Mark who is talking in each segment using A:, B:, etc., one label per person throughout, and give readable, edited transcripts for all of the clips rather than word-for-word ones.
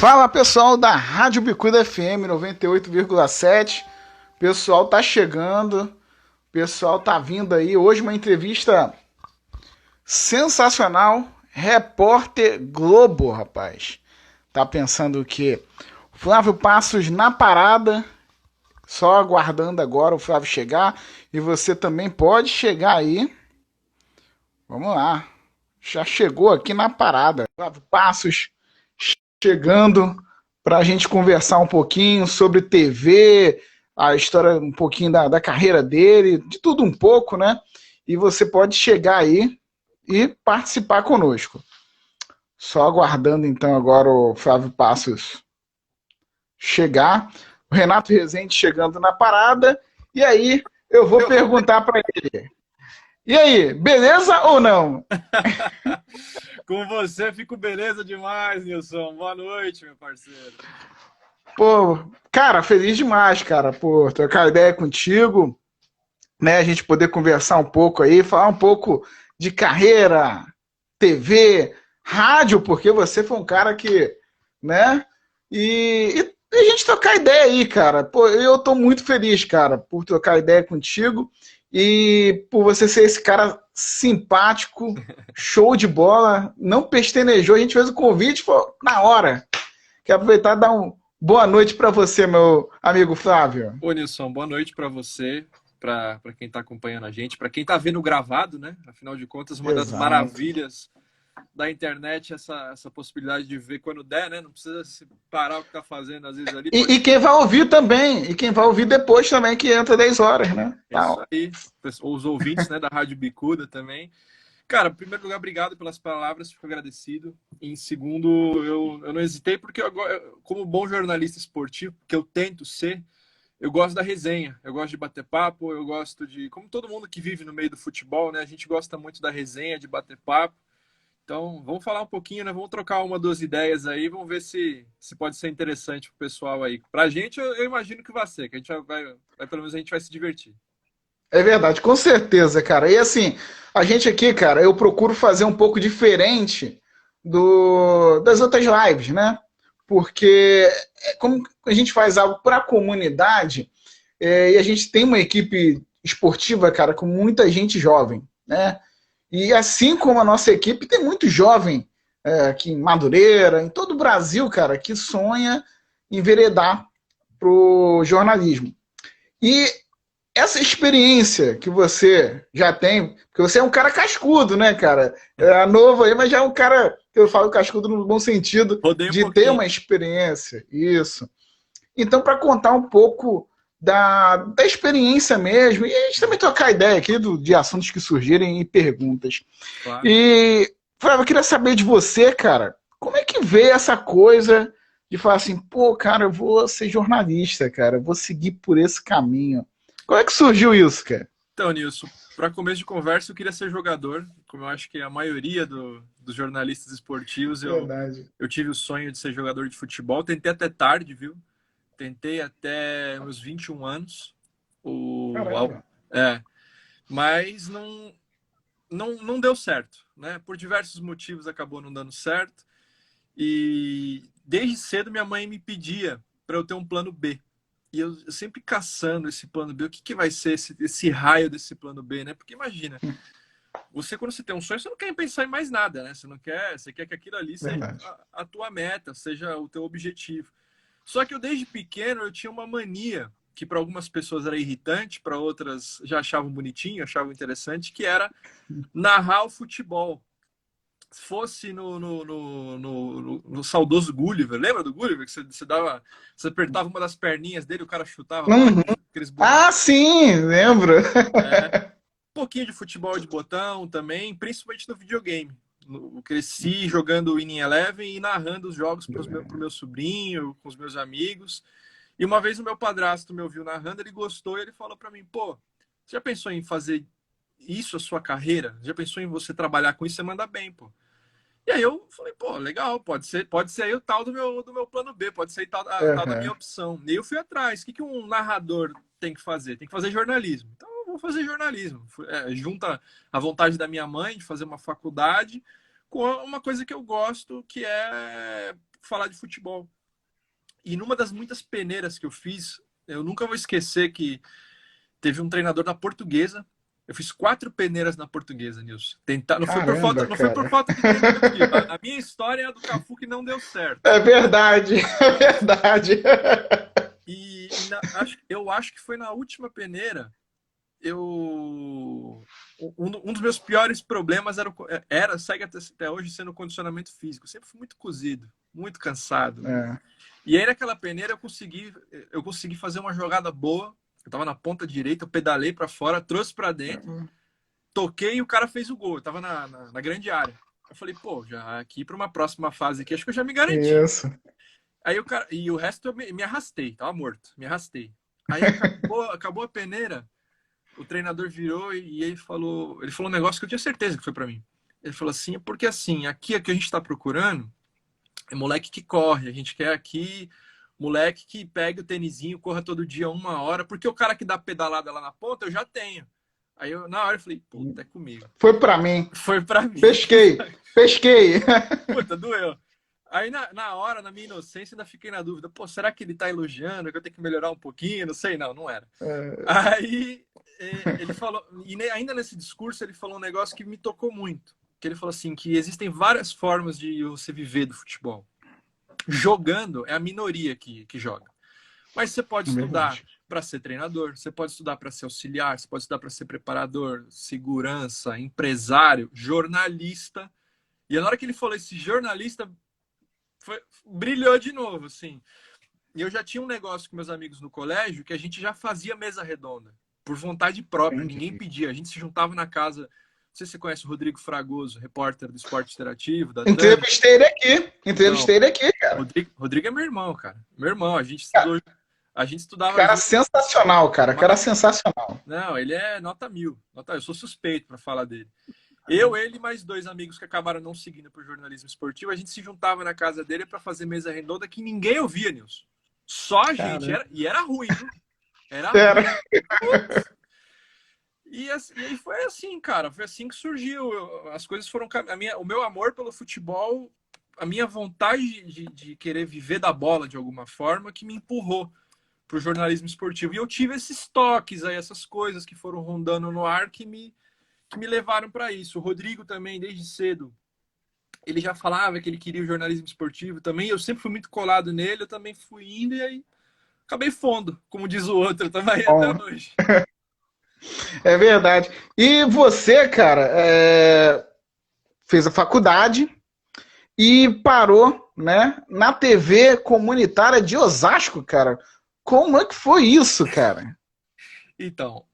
A: Fala pessoal da Rádio Bicuda FM 98,7. Pessoal tá chegando, pessoal tá vindo aí. Hoje uma entrevista sensacional. Repórter Globo, rapaz. Tá pensando o quê? Flávio Passos na parada. Só aguardando agora o Flávio chegar. E você também pode chegar aí. Vamos lá. Já chegou aqui na parada. Flávio Passos chegando para a gente conversar um pouquinho sobre TV, a história um pouquinho da carreira dele, de tudo um pouco, né? E você pode chegar aí e participar conosco. Só aguardando então agora o Flávio Passos chegar, o Renato Rezende chegando na parada, e aí eu vou perguntar para ele. E aí, beleza ou não?
B: Com você fico beleza demais, Nilson. Boa noite, meu parceiro.
A: Pô, cara, feliz demais, cara, por trocar ideia contigo, né? A gente poder conversar um pouco aí, falar um pouco de carreira, TV, rádio, porque você foi um cara que, né? E a gente trocar ideia aí, cara. Pô, eu tô muito feliz, cara, por trocar ideia contigo e por você ser esse cara simpático, show de bola, não pestenejou, a gente fez o convite, pô, na hora. Quero aproveitar e dar uma boa noite para você, meu amigo Flávio.
B: Ô, Nilson, boa noite para você, para quem está acompanhando a gente, para quem está vendo gravado, né? Afinal de contas, uma das
A: Exato.
B: maravilhas da internet, essa possibilidade de ver quando der, né? Não precisa se parar o que está fazendo, às vezes ali pode
A: E quem vai ouvir também, e quem vai ouvir depois também, que entra 10 horas, né?
B: isso aí. Os ouvintes, né, da Rádio Bicuda também. Cara, em primeiro lugar, obrigado pelas palavras, fico agradecido. Em segundo, eu não hesitei, porque como bom jornalista esportivo, que eu tento ser, eu gosto da resenha, eu gosto de bater papo, eu gosto de. Como todo mundo que vive no meio do futebol, né? A gente gosta muito da resenha, de bater papo. Então, vamos falar um pouquinho, né? Vamos trocar uma, duas ideias aí, vamos ver se pode ser interessante pro pessoal aí. Pra gente, eu imagino que vai ser, que a gente pelo menos a gente vai se divertir.
A: É verdade, com certeza, cara. E assim, a gente aqui, cara, eu procuro fazer um pouco diferente das outras lives, né? Porque como a gente faz algo para a comunidade, e a gente tem uma equipe esportiva, cara, com muita gente jovem, né? E assim como a nossa equipe, tem muito jovem aqui em Madureira, em todo o Brasil, cara, que sonha enveredar pro jornalismo. E essa experiência que você já tem, porque você é um cara cascudo, né, cara? É novo aí, mas já é um cara, que eu falo cascudo no bom sentido,
B: Rodei um
A: de ter
B: pouquinho.
A: uma experiência, isso. Então, para contar um pouco da experiência mesmo, e a gente também trocar ideia aqui de assuntos que surgirem e perguntas.
B: Claro.
A: E, Flávio, eu queria saber de você, cara, como é que veio essa coisa de falar assim, pô, cara, eu vou ser jornalista, cara, eu vou seguir por esse caminho. Como é que surgiu isso, cara?
B: Então, Nilson, para começo de conversa, eu queria ser jogador, como eu acho que a maioria dos jornalistas esportivos,
A: Verdade.
B: eu tive o sonho de ser jogador de futebol. Tentei até tarde, viu? Tentei até meus 21 anos.
A: Caramba.
B: É, mas não deu certo, né? Por diversos motivos acabou não dando certo. E desde cedo minha mãe me pedia para eu ter um plano B. E eu sempre caçando esse plano B, o que vai ser esse raio desse plano B, né? Porque imagina, você quando você tem um sonho, você não quer pensar em mais nada, né? Você quer que aquilo ali seja
A: Verdade.
B: a tua meta, seja o teu objetivo. Só que eu desde pequeno eu tinha uma mania que para algumas pessoas era irritante, para outras já achavam bonitinho, achavam interessante, que era narrar o futebol. Se fosse no saudoso Gulliver, lembra do Gulliver? Que você apertava uma das perninhas dele, o cara chutava a bola,
A: Uhum.
B: aqueles bonecos.
A: Ah, sim, lembro.
B: É. Um pouquinho de futebol de botão também, principalmente no videogame. Eu cresci jogando Winning Eleven e narrando os jogos pro meu sobrinho, com os meus amigos. E uma vez o meu padrasto me ouviu narrando, ele gostou e ele falou para mim, pô, você já pensou em fazer isso a sua carreira? Já pensou em você trabalhar com isso? Você manda bem, pô. E aí eu falei, pô, legal, pode ser aí o tal do meu plano B, pode ser tal da minha
A: Uhum.
B: opção. E eu fui atrás. O que um narrador tem que fazer? Tem que fazer jornalismo. Então eu vou fazer jornalismo. Junta a vontade da minha mãe de fazer uma faculdade com uma coisa que eu gosto, que é falar de futebol. E numa das muitas peneiras que eu fiz, eu nunca vou esquecer que teve um treinador da Portuguesa. Eu fiz 4 peneiras na Portuguesa, Nilson. Não foi por falta,
A: Caramba,
B: não foi por
A: cara.
B: falta de tentativa. A minha história é a do Cafu que não deu certo.
A: É verdade, é verdade.
B: Eu acho que foi na última peneira. Um dos meus piores problemas segue até hoje sendo o condicionamento físico. Eu sempre fui muito cozido, muito cansado.
A: É.
B: E aí naquela peneira eu consegui fazer uma jogada boa. Eu tava na ponta direita, eu pedalei para fora, trouxe para dentro, toquei e o cara fez o gol. Eu tava na grande área. Eu falei, pô, já aqui para uma próxima fase aqui, acho que eu já me garanti.
A: Isso.
B: Aí o resto eu me arrastei, tava morto, me arrastei. Aí acabou a peneira, o treinador virou e ele falou um negócio que eu tinha certeza que foi para mim. Ele falou assim, porque assim, aqui a gente tá procurando é moleque que corre, a gente quer aqui moleque que pega o tênisinho, corra todo dia 1 hora, porque o cara que dá pedalada lá na ponta eu já tenho. Aí na hora eu falei, puta, é comigo.
A: Foi pra mim.
B: Foi pra mim.
A: Pesquei.
B: Puta, doeu. Aí na hora, na minha inocência, ainda fiquei na dúvida, pô, será que ele tá elogiando, que eu tenho que melhorar um pouquinho? Não sei, não era. Aí ele falou, e ainda nesse discurso ele falou um negócio que me tocou muito, que ele falou assim, que existem várias formas de você viver do futebol. Jogando é a minoria que joga. Mas você pode estudar para ser treinador, você pode estudar para ser auxiliar, você pode estudar para ser preparador, segurança, empresário, jornalista. E na hora que ele falou esse jornalista, brilhou de novo, assim. E eu já tinha um negócio com meus amigos no colégio que a gente já fazia mesa redonda, por vontade própria, ninguém pedia. A gente se juntava na casa. Não sei se você conhece o Rodrigo Fragoso, repórter do Esporte Interativo.
A: Entrevistei ele aqui, cara.
B: Rodrigo é meu irmão, cara. Meu irmão, a gente estudava.
A: Cara sensacional, cara. Cara sensacional.
B: Não, ele é nota 1000. Eu sou suspeito para falar dele. Ele e mais 2 amigos que acabaram não seguindo para o jornalismo esportivo, a gente se juntava na casa dele para fazer mesa redonda que ninguém ouvia, Nilson. Só a gente. Era ruim, viu? Era ruim. E aí foi assim, cara. Foi assim que surgiu. As coisas foram... O meu amor pelo futebol, a minha vontade de querer viver da bola de alguma forma, que me empurrou para o jornalismo esportivo. E eu tive esses toques aí, essas coisas que foram rondando no ar que me levaram para isso. O Rodrigo também, desde cedo, ele já falava que ele queria o jornalismo esportivo também. Eu sempre fui muito colado nele, eu também fui indo e aí acabei fundo, como diz o outro, também até hoje.
A: É verdade. E você, cara, fez a faculdade e parou, né, na TV comunitária de Osasco, cara. Como é que foi isso, cara?
B: Então,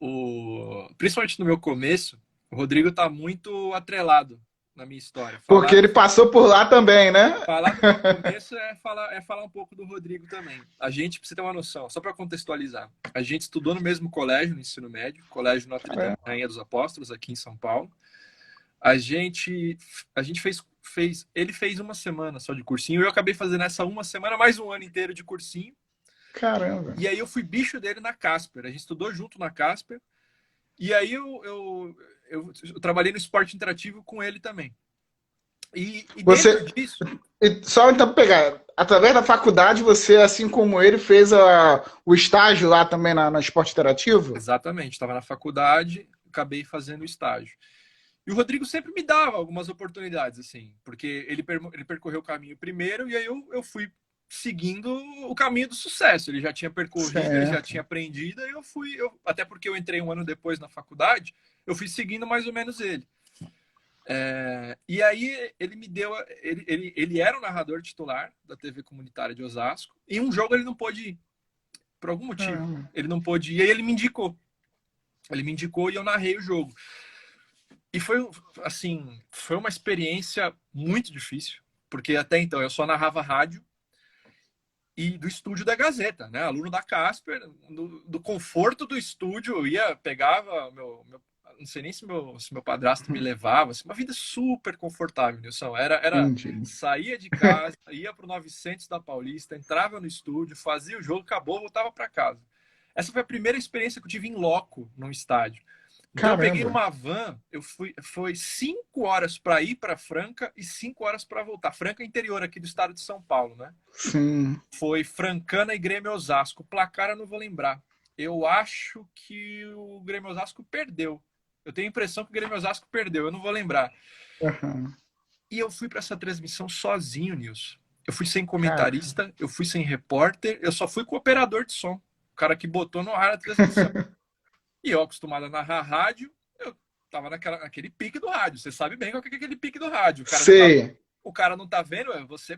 B: principalmente no meu começo, o Rodrigo tá muito atrelado na minha história.
A: Porque ele passou por lá também, né?
B: Falar do meu começo é falar um pouco do Rodrigo também. A gente, pra você ter uma noção, só para contextualizar, a gente estudou no mesmo colégio, no ensino médio, Colégio Notre Dame Rainha dos Apóstolos, aqui em São Paulo. A gente ele fez 1 semana só de cursinho, eu acabei fazendo essa 1 semana, mais 1 ano inteiro de cursinho.
A: Caramba.
B: E aí eu fui bicho dele na Casper, a gente estudou junto na Casper, e aí eu trabalhei no esporte interativo com ele também. E
A: você,
B: dentro disso...
A: Só então pegar, através da faculdade, você, assim como ele, fez o estágio lá também na esporte interativo?
B: Exatamente, estava na faculdade, acabei fazendo o estágio. E o Rodrigo sempre me dava algumas oportunidades, assim, porque ele percorreu o caminho primeiro e aí eu fui seguindo o caminho do sucesso. Ele já tinha percorrido, ele já tinha aprendido, e até porque eu entrei 1 ano depois na faculdade, eu fui seguindo mais ou menos ele. E aí ele me deu... Ele era o narrador titular da TV comunitária de Osasco, e um jogo ele não pôde ir, por algum motivo. Ele não pôde ir, e aí ele me indicou. Ele me indicou e eu narrei o jogo. E foi, assim, foi uma experiência muito difícil, porque até então eu só narrava rádio e do estúdio da Gazeta, né? Aluno da Casper, do conforto do estúdio, eu pegava não sei nem se meu padrasto me levava, assim, uma vida super confortável, Nilson. Saía de casa, ia pro 900 da Paulista, entrava no estúdio, fazia o jogo, acabou, voltava para casa. Essa foi a primeira experiência que eu tive em loco num estádio. Então eu peguei
A: Caramba.
B: uma van, foi 5 horas para ir para Franca e 5 horas para voltar. Franca é interior aqui do estado de São Paulo, né?
A: Sim.
B: Foi Francana e Grêmio Osasco. O placar eu não vou lembrar. Eu acho que o Grêmio Osasco perdeu. Eu tenho a impressão que o Grêmio Osasco perdeu, eu não vou lembrar.
A: Aham.
B: E eu fui para essa transmissão sozinho, Nilson. Eu fui sem
A: Cara.
B: comentarista, eu fui sem repórter, eu só fui com o operador de som, o cara que botou no ar a transmissão. E eu, acostumado a narrar rádio, eu tava naquele pique do rádio. Você sabe bem qual que é aquele pique do rádio.
A: Sei.
B: O cara não tá vendo, você. E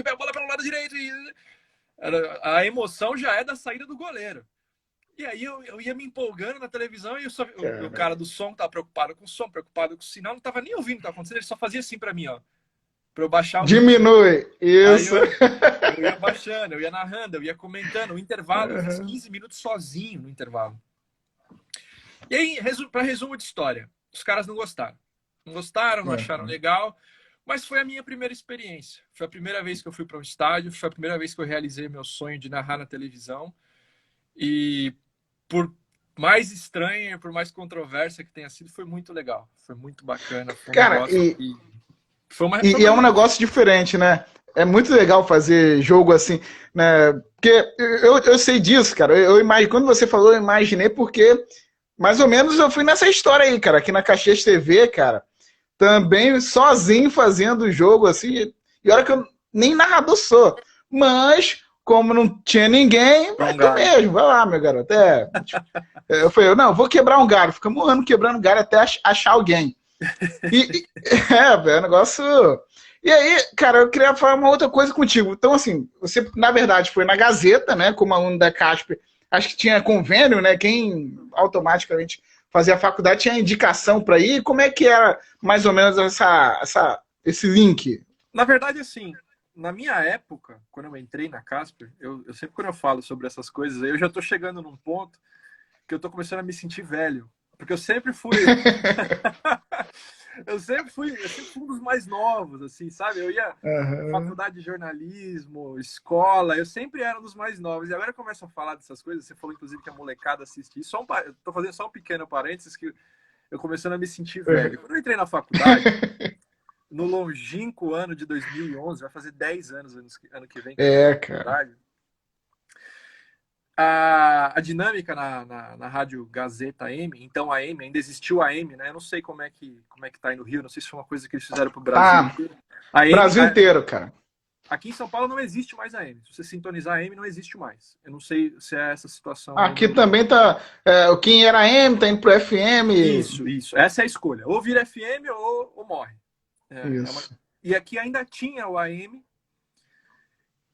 B: a bola pelo lado direito. A emoção já é da saída do goleiro. E aí eu ia me empolgando na televisão e o
A: Cara.
B: cara do som tava preocupado com o som, preocupado com o sinal, não tava nem ouvindo o que tava acontecendo, ele só fazia assim pra mim, ó. Pra eu baixar o ritmo.
A: Diminui.
B: Aí
A: Isso.
B: eu ia baixando, eu ia narrando, eu ia comentando. O intervalo, eu fiz
A: Aham.
B: 15 minutos sozinho no intervalo. E aí, para resumo de história, os caras não gostaram. Não gostaram, não acharam
A: Aham.
B: legal, mas foi a minha primeira experiência. Foi a primeira vez que eu fui para um estádio, foi a primeira vez que eu realizei meu sonho de narrar na televisão. E por mais estranha, por mais controversa que tenha sido, foi muito legal. Foi muito bacana, foi um
A: Cara,
B: negócio que... Foi
A: e
B: uma
A: é um negócio diferente, né? É muito legal fazer jogo assim, né? Porque eu sei disso, cara. Eu imagino, quando você falou, eu imaginei porque mais ou menos eu fui nessa história aí, cara, aqui na Caxias TV, cara, também sozinho fazendo o jogo assim. E olha que eu nem narrador sou, mas como não tinha ninguém, vai
B: um
A: tu
B: galho.
A: mesmo, vai lá, meu garoto. Tipo, eu falei, não, vou quebrar um galho. Ficamos um ano quebrando galho até achar alguém. É um negócio. E aí, cara, eu queria falar uma outra coisa contigo. Então, assim, você, na verdade, foi na Gazeta, né, como aluno da CASP, acho que tinha convênio, né, quem automaticamente fazia a faculdade tinha indicação para ir. Como é que era, mais ou menos, esse link?
B: Na verdade, assim, na minha época, quando eu entrei na Casper, eu sempre quando eu falo sobre essas coisas, eu já tô chegando num ponto que eu tô começando a me sentir velho. Porque eu sempre fui. Eu sempre fui um dos mais novos, assim, sabe? Eu ia
A: Uhum.
B: faculdade de jornalismo, escola, eu sempre era um dos mais novos. E agora eu começo a falar dessas coisas, você falou inclusive que a molecada assiste isso. Eu tô fazendo só um pequeno parênteses que eu começando a me sentir velho. Quando eu entrei na faculdade, no longínquo ano de 2011, vai fazer 10 anos ano que vem que eu entrei
A: É,
B: na
A: cara.
B: faculdade, a dinâmica na Rádio Gazeta M, então a M, ainda existiu a M, né? Eu não sei como é que tá aí no Rio, não sei se foi uma coisa que eles fizeram pro Brasil
A: Ah,
B: inteiro. A M,
A: Brasil inteiro, cara.
B: aqui em São Paulo não existe mais a M. Se você sintonizar a M, não existe mais. Eu não sei se é essa situação aí
A: Aqui
B: no...
A: também tá. Quem era M tá indo pro FM.
B: Isso. Essa é a escolha. Ou vira FM ou morre. É
A: Isso.
B: E aqui ainda tinha o AM,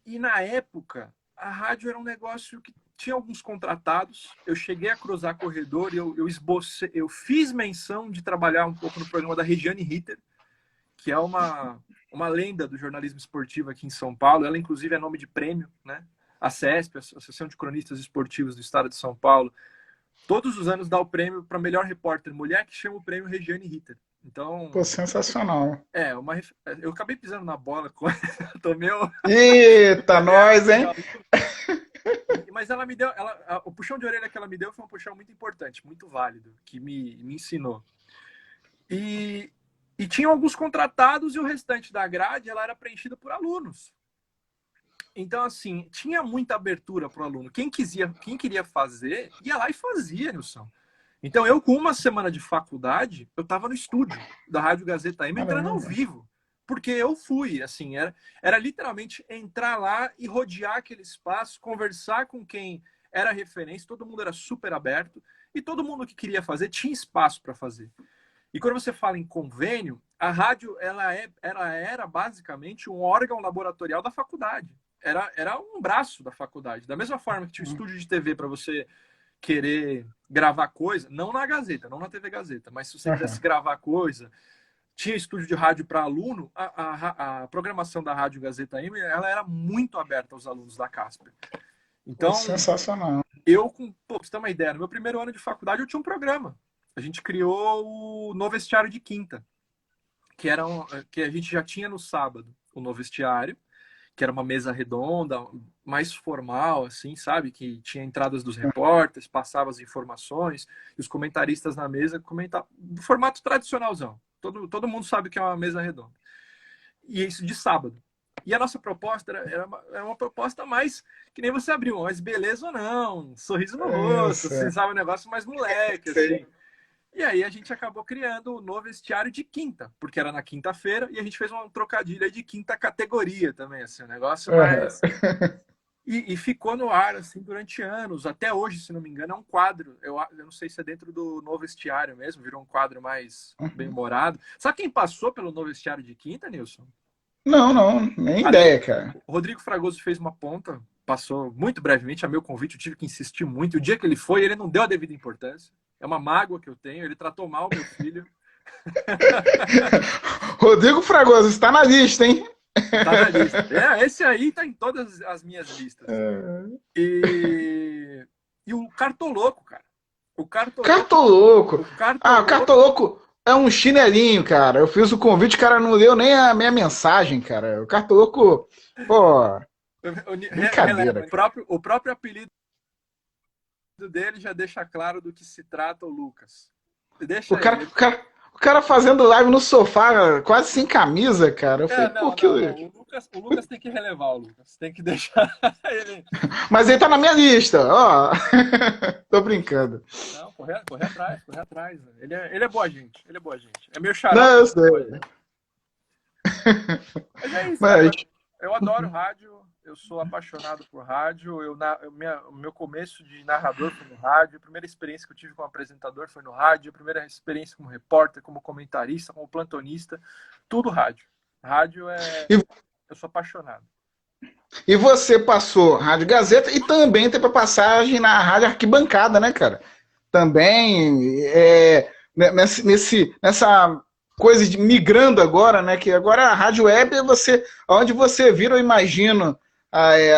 B: e na época a rádio era um negócio que tinha alguns contratados. Eu cheguei a cruzar corredor e eu fiz menção de trabalhar um pouco no programa da Regiane Ritter, que é uma lenda do jornalismo esportivo aqui em São Paulo. Ela, inclusive, é nome de prêmio, né? A CESP, a Associação de Cronistas Esportivos do Estado de São Paulo, todos os anos dá o prêmio para melhor repórter mulher, que chama o prêmio Regiane Ritter.
A: Pô,
B: Então,
A: sensacional.
B: eu acabei pisando na bola com tomei
A: Eita,
B: tomei água
A: nós,
B: de
A: hein?
B: caldo. Mas ela me deu, o puxão de orelha que ela me deu foi um puxão muito importante, muito válido, que me ensinou. E, e tinha alguns contratados e o restante da grade ela era preenchida por alunos. Então, assim, tinha muita abertura para o aluno. Quem queria fazer, ia lá e fazia, Nilson. Então, eu, com uma semana de faculdade, eu estava no estúdio da Rádio Gazeta M entrando ao
A: Caramba.
B: vivo. Porque eu fui, assim, era literalmente entrar lá e rodear aquele espaço, conversar com quem era referência, todo mundo era super aberto, e todo mundo que queria fazer tinha espaço para fazer. E quando você fala em convênio, a rádio ela era basicamente um órgão laboratorial da faculdade. Era um braço da faculdade. Da mesma forma que tinha o estúdio de TV para você querer gravar coisa, não na Gazeta, não na TV Gazeta, mas se você quisesse
A: Aham.
B: gravar coisa, tinha estúdio de rádio para aluno, a programação da Rádio Gazeta M, ela era muito aberta aos alunos da Casper.
A: Pô,
B: Então,
A: sensacional.
B: pra você ter uma ideia, no meu primeiro ano de faculdade eu tinha um programa. A gente criou o Novo Vestiário de Quinta, que a gente já tinha no sábado o Novo Vestiário, que era uma mesa redonda, mais formal, assim, sabe? Que tinha entradas dos repórteres, passava as informações, e os comentaristas na mesa comentavam do formato tradicionalzão. Todo mundo sabe que é uma mesa redonda. E isso de sábado. E a nossa proposta era uma proposta mais que nem você abriu, mas beleza ou não, sorriso no rosto, assim, sabe? Um negócio mais moleque, assim. E aí a gente acabou criando o novo vestiário de quinta, porque era na quinta-feira, e a gente fez um trocadilho aí de quinta categoria também, assim, um negócio mais... E ficou no ar, assim, durante anos. Até hoje, se não me engano, é um quadro. Eu não sei se é dentro do novo vestiário mesmo, virou um quadro mais bem-humorado. Sabe quem passou pelo novo vestiário de quinta, Nilson?
A: Não, não, nem
B: Ali,
A: ideia, cara.
B: o Rodrigo Fragoso fez uma ponta, passou muito brevemente a meu convite, eu tive que insistir muito. O dia que ele foi, ele não deu a devida importância. É uma mágoa que eu tenho, ele tratou mal meu filho.
A: Rodrigo Fragoso, está na lista, hein?
B: Tá na lista. Esse aí tá em todas as minhas listas. E o Cartoloco, cara. O
A: Cartoloco. O
B: Cartoloco.
A: Cartoloco é um chinelinho, cara. Eu fiz o convite, o cara não leu nem a minha mensagem, cara. O Cartoloco, pô, brincadeira.
B: O próprio apelido dele já deixa claro do que se trata o Lucas. Deixa
A: o cara fazendo live no sofá, quase sem camisa, cara. Eu falei,
B: não. O Lucas tem que relevar o Lucas. Tem que deixar ele.
A: Mas ele tá na minha lista, ó. Tô brincando.
B: Não, correr atrás. Ele é boa gente. É meu xará.
A: Não, eu sei.
B: Mas é isso, cara. Eu adoro rádio. Eu sou apaixonado por rádio. O meu começo de narrador foi no rádio. A primeira experiência que eu tive como apresentador foi no rádio. A primeira experiência como repórter, como comentarista, como plantonista. Tudo rádio. Rádio eu sou apaixonado.
A: E você passou Rádio Gazeta e também teve a passagem na Rádio Arquibancada, né, cara? Também nessa coisa de migrando agora, né? Que agora a Rádio Web é onde você vira, eu imagino,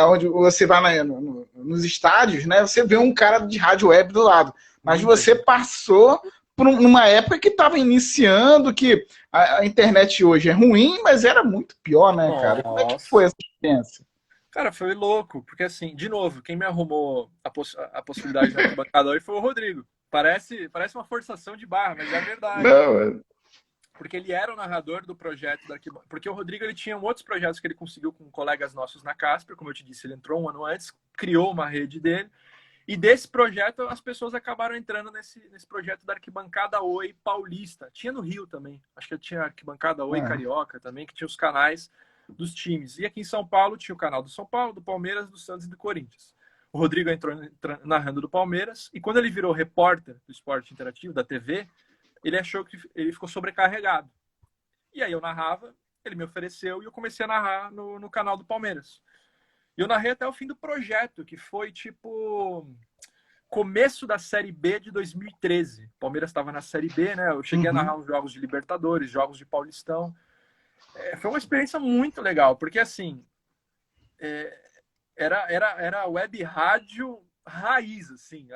A: onde você vai nos estádios, né? Você vê um cara de Rádio Web do lado. Mas você passou por numa época que estava iniciando, que a internet hoje é ruim, mas era muito pior, né, cara? Como é que foi essa experiência?
B: Cara, foi louco, porque assim, de novo, quem me arrumou a possibilidade da arquibancada hoje foi o Rodrigo. Parece uma forçação de barra, mas é verdade.
A: Não,
B: porque ele era o narrador do projeto da arquibancada. Porque o Rodrigo ele tinha outros projetos que ele conseguiu com colegas nossos na Casper, como eu te disse, ele entrou um ano antes, criou uma rede dele. E desse projeto, as pessoas acabaram entrando nesse projeto da Arquibancada Oi Paulista. Tinha no Rio também. Acho que tinha Arquibancada Oi Carioca também, que tinha os canais dos times. E aqui em São Paulo tinha o canal do São Paulo, do Palmeiras, do Santos e do Corinthians. O Rodrigo entrou narrando do Palmeiras. E quando ele virou repórter do Esporte Interativo, da TV, ele achou que ele ficou sobrecarregado. E aí eu narrava, ele me ofereceu e eu comecei a narrar no canal do Palmeiras. E eu narrei até o fim do projeto, que foi tipo começo da Série B de 2013. O Palmeiras estava na Série B, né? Eu cheguei a narrar os jogos de Libertadores, jogos de Paulistão. Foi uma experiência muito legal, porque assim, era web rádio raiz, assim.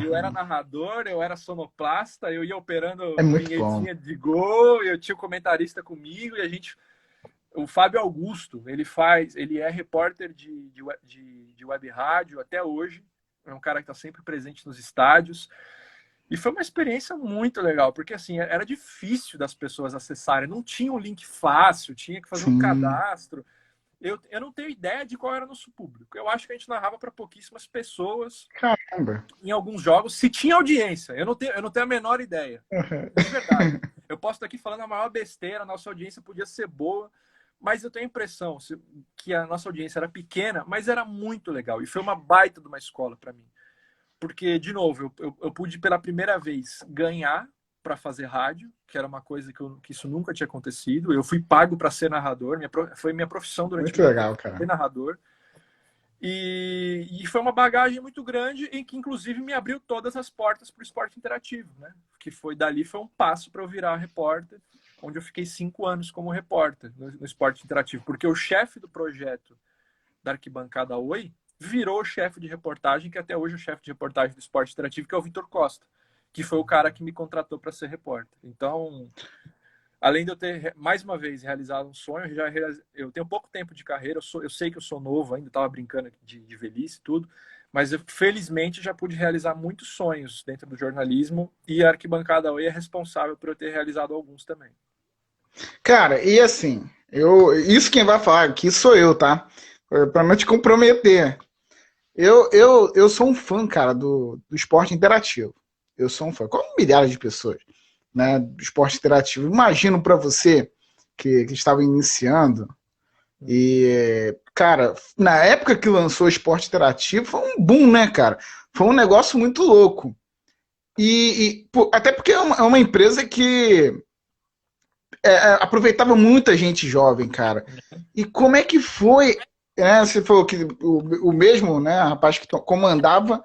B: Eu era narrador, eu era sonoplasta, eu ia operando vinhetinha de gol, eu tinha um comentarista comigo e a gente... O Fábio Augusto, ele é repórter de web rádio até hoje. É um cara que está sempre presente nos estádios. E foi uma experiência muito legal, porque assim, era difícil das pessoas acessarem. Não tinha um link fácil, tinha que fazer um cadastro. Eu não tenho ideia de qual era o nosso público. Eu acho que a gente narrava para pouquíssimas pessoas.
A: Caramba!
B: Em alguns jogos, se tinha audiência. Eu não tenho a menor ideia. De verdade. Eu posso estar aqui falando a maior besteira, a nossa audiência podia ser boa, mas eu tenho a impressão que a nossa audiência era pequena, mas era muito legal. E foi uma baita de uma escola para mim. Porque, de novo, eu pude pela primeira vez ganhar para fazer rádio, que era uma coisa que isso nunca tinha acontecido. Eu fui pago para ser narrador, foi minha profissão durante
A: muito legal, cara.
B: Ser narrador. E foi uma bagagem muito grande em que, inclusive, me abriu todas as portas para o esporte interativo, né? Que foi um passo para eu virar repórter, onde eu fiquei 5 anos como repórter no esporte interativo, porque o chefe do projeto da Arquibancada Oi virou o chefe de reportagem, que até hoje é o chefe de reportagem do esporte interativo, que é o Vitor Costa, que foi o cara que me contratou para ser repórter. Então, além de eu ter, mais uma vez, realizado um sonho, eu tenho pouco tempo de carreira, eu sei que eu sou novo ainda, estava brincando de velhice e tudo, mas eu, felizmente, já pude realizar muitos sonhos dentro do jornalismo e a Arquibancada Oi é responsável por eu ter realizado alguns também.
A: Cara, e assim, isso quem vai falar aqui sou eu, tá? Pra não te comprometer. Eu sou um fã, cara, do esporte interativo. Eu sou um fã, como milhares de pessoas, né, do esporte interativo. Imagino para você que estava iniciando e, cara, na época que lançou o esporte interativo, foi um boom, né, cara? Foi um negócio muito louco. Até porque é uma empresa que aproveitava muita gente jovem, cara. E como é que foi, né? Você falou que o mesmo, né, rapaz que comandava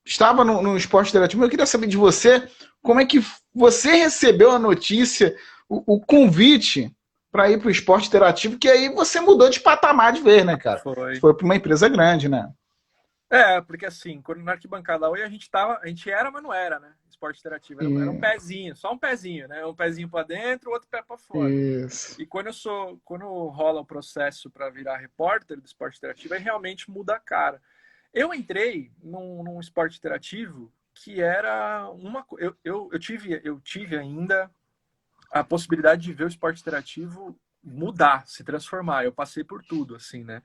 A: estava no esporte interativo. Eu queria saber de você como é que você recebeu a notícia, o convite para ir para o esporte interativo, que aí você mudou de patamar de vez, né, cara? Você
B: Foi.
A: foi para uma empresa grande, né?
B: Porque assim, quando na Arquibancada Oi a gente era, mas não era, né? Esporte interativo, era um
A: E,
B: pezinho, só um pezinho, né? Um pezinho para dentro, outro pé para fora.
A: isso.
B: E quando rola o processo para virar repórter do esporte interativo, aí realmente muda a cara. Eu entrei num esporte interativo que era uma. Eu tive ainda a possibilidade de ver o esporte interativo mudar, se transformar. Eu passei por tudo, assim, né?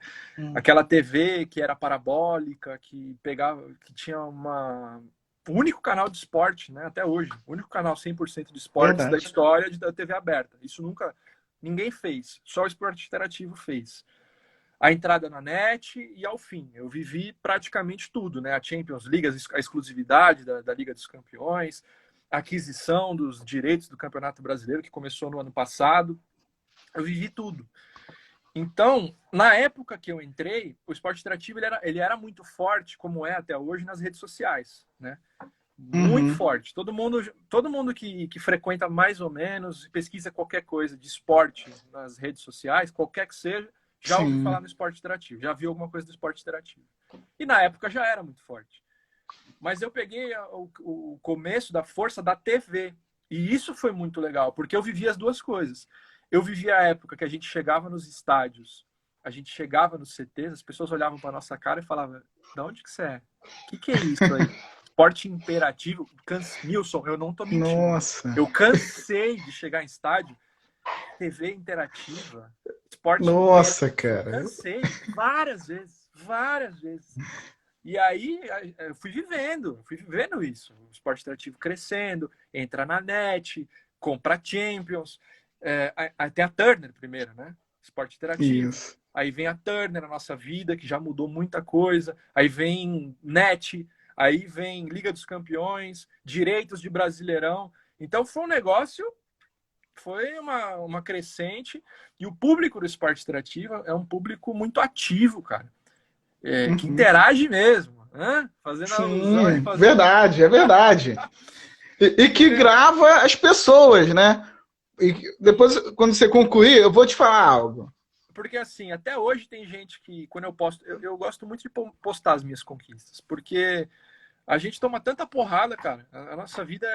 B: Aquela TV que era parabólica, que pegava, que tinha o único canal de esporte, né, até hoje, o único canal 100% de esportes da
A: Verdade.
B: história da TV aberta. Isso nunca ninguém fez, só o esporte interativo fez. A entrada na net e ao fim. Eu vivi praticamente tudo, né? A Champions League, a exclusividade da Liga dos Campeões, a aquisição dos direitos do Campeonato Brasileiro, que começou no ano passado. Eu vivi tudo. Então, na época que eu entrei, o esporte interativo ele era muito forte, como é até hoje, nas redes sociais, né? Muito
A: Uhum.
B: forte. Todo mundo que frequenta mais ou menos, pesquisa qualquer coisa de esporte nas redes sociais, qualquer que seja, já ouviu falar
A: Sim.
B: no esporte interativo, já viu alguma coisa do esporte interativo. E na época já era muito forte. Mas eu peguei o começo da força da TV. E isso foi muito legal, porque eu vivi as duas coisas. Eu vivi a época que a gente chegava nos estádios, a gente chegava nos CTs, as pessoas olhavam para nossa cara e falavam: de onde que você é? O que é isso aí? Esporte imperativo? Nilson, eu não tô mentindo.
A: Nossa.
B: Eu cansei de chegar em estádio, TV interativa, esporte
A: Nossa,
B: imperativo.
A: cara.
B: Cansei várias vezes, várias vezes. E aí eu fui vivendo isso. O esporte interativo crescendo, entra na net, compra Champions. Tem a Turner primeiro, né? Esporte interativo.
A: Isso.
B: Aí vem a Turner na nossa vida, que já mudou muita coisa. Aí vem net, aí vem Liga dos Campeões, direitos de Brasileirão. Então foi um negócio, foi uma crescente. E o público do esporte interativo é um público muito ativo, cara. Que
A: Uhum.
B: interage mesmo, né? Fazendo alusão e
A: Sim,
B: fazendo.
A: verdade, é verdade. E que grava as pessoas, né? E depois, quando você concluir, eu vou te falar algo.
B: Porque assim, até hoje tem gente que, quando eu posto, eu gosto muito de postar as minhas conquistas, porque a gente toma tanta porrada, cara. A nossa vida,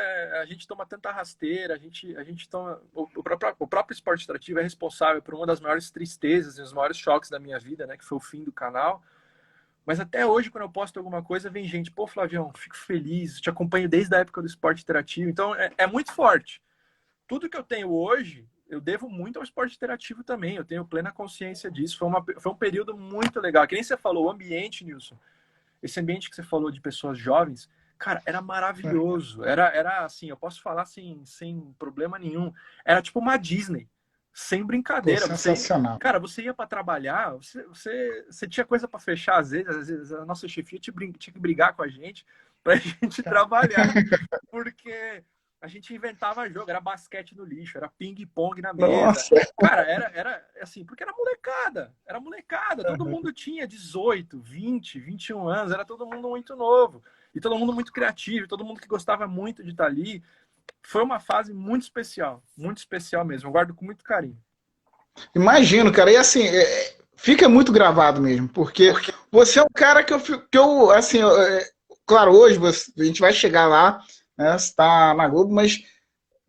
B: a gente toma tanta rasteira, a gente toma. O próprio esporte interativo é responsável por uma das maiores tristezas e os maiores choques da minha vida, né? Que foi o fim do canal. Mas até hoje, quando eu posto alguma coisa, vem gente, pô, Flavião, fico feliz, te acompanho desde a época do esporte interativo. Então, é muito forte. Tudo que eu tenho hoje, eu devo muito ao esporte interativo também. Eu tenho plena consciência disso. Foi um período muito legal. Que nem você falou, o ambiente, Nilson. Esse ambiente que você falou de pessoas jovens, cara, era maravilhoso. Era assim, eu posso falar sem problema nenhum. Era tipo uma Disney. Sem
A: Pô,
B: brincadeira.
A: sensacional.
B: Cara, você ia para trabalhar, você tinha coisa para fechar às vezes a nossa chefia tinha que brigar com a gente para a gente trabalhar, porque a gente inventava jogo, era basquete no lixo, era ping-pong na mesa.
A: Nossa.
B: Cara, era assim, porque era molecada, todo mundo tinha 18, 20, 21 anos, era todo mundo muito novo, e todo mundo muito criativo, todo mundo que gostava muito de estar ali. Foi uma fase muito especial mesmo, eu guardo com muito carinho.
A: Imagino, cara. E assim, fica muito gravado mesmo, porque você é um cara que eu assim, claro, hoje a gente vai chegar lá, né? Você tá na Globo, mas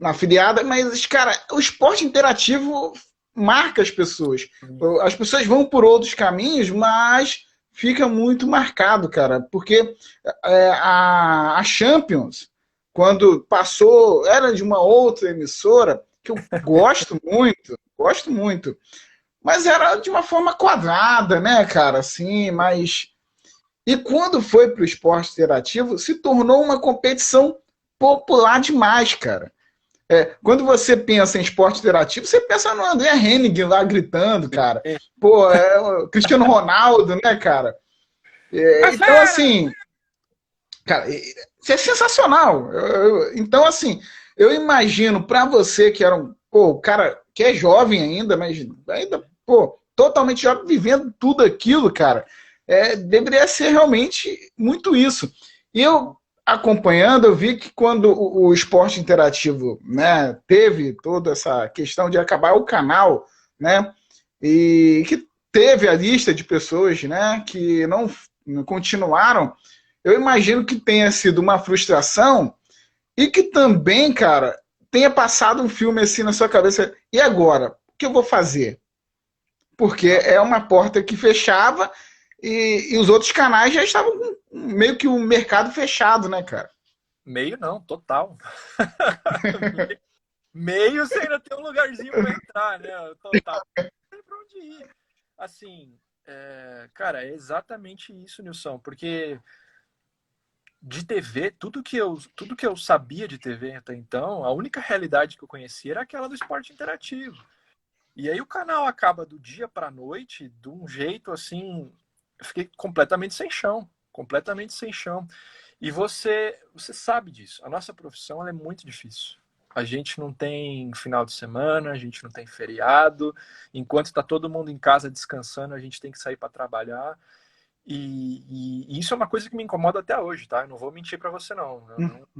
A: na afiliada, mas, cara, o esporte interativo marca as pessoas. As pessoas vão por outros caminhos, mas fica muito marcado, cara, porque a Champions, quando passou, era de uma outra emissora, que eu gosto muito, mas era de uma forma quadrada, né, cara, assim, mas... E quando foi para o esporte interativo, se tornou uma competição popular demais, cara. Quando você pensa em esporte interativo, você pensa no André Henning lá gritando, cara. Pô, o Cristiano Ronaldo, né, cara? Então, assim, cara, isso é sensacional. Então, assim, eu imagino para você que era um cara que é jovem ainda, mas ainda, pô, totalmente jovem, vivendo tudo aquilo, cara, deveria ser realmente muito isso. E eu, acompanhando, eu vi que quando o esporte interativo, né, teve toda essa questão de acabar o canal, né, e que teve a lista de pessoas, né, que não continuaram, eu imagino que tenha sido uma frustração e que também, cara, tenha passado um filme assim na sua cabeça. E agora? O que eu vou fazer? Porque é uma porta que fechava e os outros canais já estavam com meio que o mercado fechado, né, cara?
B: Meio não, total. Meio você ainda tem um lugarzinho para entrar, né? Total. Não tem pra onde ir. Assim, cara, é exatamente isso, Nilson, porque de TV, tudo que eu sabia de TV até então, a única realidade que eu conhecia era aquela do esporte interativo. E aí o canal acaba do dia para a noite de um jeito assim, eu fiquei completamente sem chão, completamente sem chão. E você sabe disso. A nossa profissão ela é muito difícil. A gente não tem final de semana, a gente não tem feriado. Enquanto está todo mundo em casa descansando, a gente tem que sair para trabalhar. E isso é uma coisa que me incomoda até hoje, tá? Eu não vou mentir para você, não.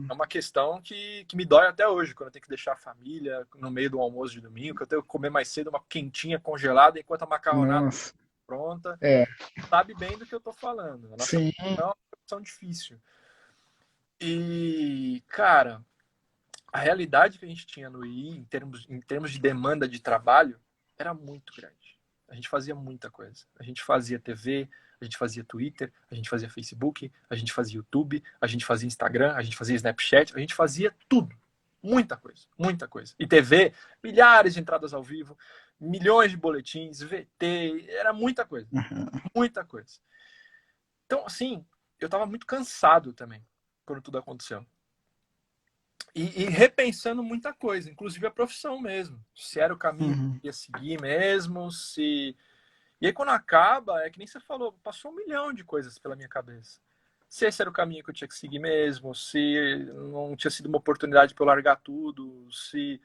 B: É uma questão que me dói até hoje, quando eu tenho que deixar a família no meio do almoço de domingo, que eu tenho que comer mais cedo uma quentinha congelada enquanto a macarronada está
A: Nossa.
B: pronta.
A: É.
B: Sabe bem do que eu tô falando. A nossa
A: Sim.
B: profissão é uma profissão difícil. E, cara, a realidade que a gente tinha no II, em termos de demanda de trabalho, era muito grande. A gente fazia muita coisa. A gente fazia TV, a gente fazia Twitter, a gente fazia Facebook, a gente fazia YouTube, a gente fazia Instagram, a gente fazia Snapchat, a gente fazia tudo. Muita coisa, muita coisa. E TV, milhares de entradas ao vivo, milhões de boletins, VT, era muita coisa. Muita coisa. Então, assim, eu tava muito cansado também quando tudo aconteceu. E repensando muita coisa, inclusive a profissão mesmo. Se era o caminho que ia seguir mesmo, se... E aí quando acaba, é que nem você falou, passou 1 milhão de coisas pela minha cabeça. Se esse era o caminho que eu tinha que seguir mesmo, se não tinha sido uma oportunidade para eu largar tudo, se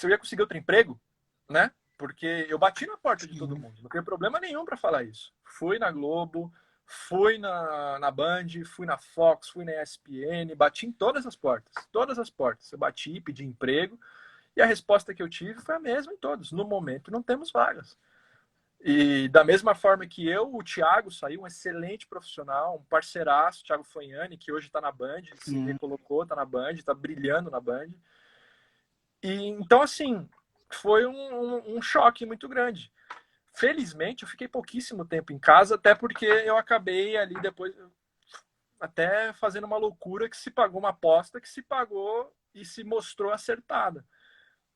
B: eu ia conseguir outro emprego, né? Porque eu bati na porta de todo mundo, não tem problema nenhum para falar isso. Fui na Globo, fui na Band, fui na Fox, fui na ESPN, bati em todas as portas. Todas as portas. Eu bati, pedi emprego, e a resposta que eu tive foi a mesma em todos. No momento não temos vagas. E da mesma forma que o Thiago saiu, um excelente profissional, um parceiraço, Thiago Fognani, que hoje está na Band, se recolocou, está na Band, está brilhando na Band. E então, assim, foi um choque muito grande. Felizmente, eu fiquei pouquíssimo tempo em casa, até porque eu acabei ali depois até fazendo uma loucura que se pagou uma aposta que se pagou e se mostrou acertada.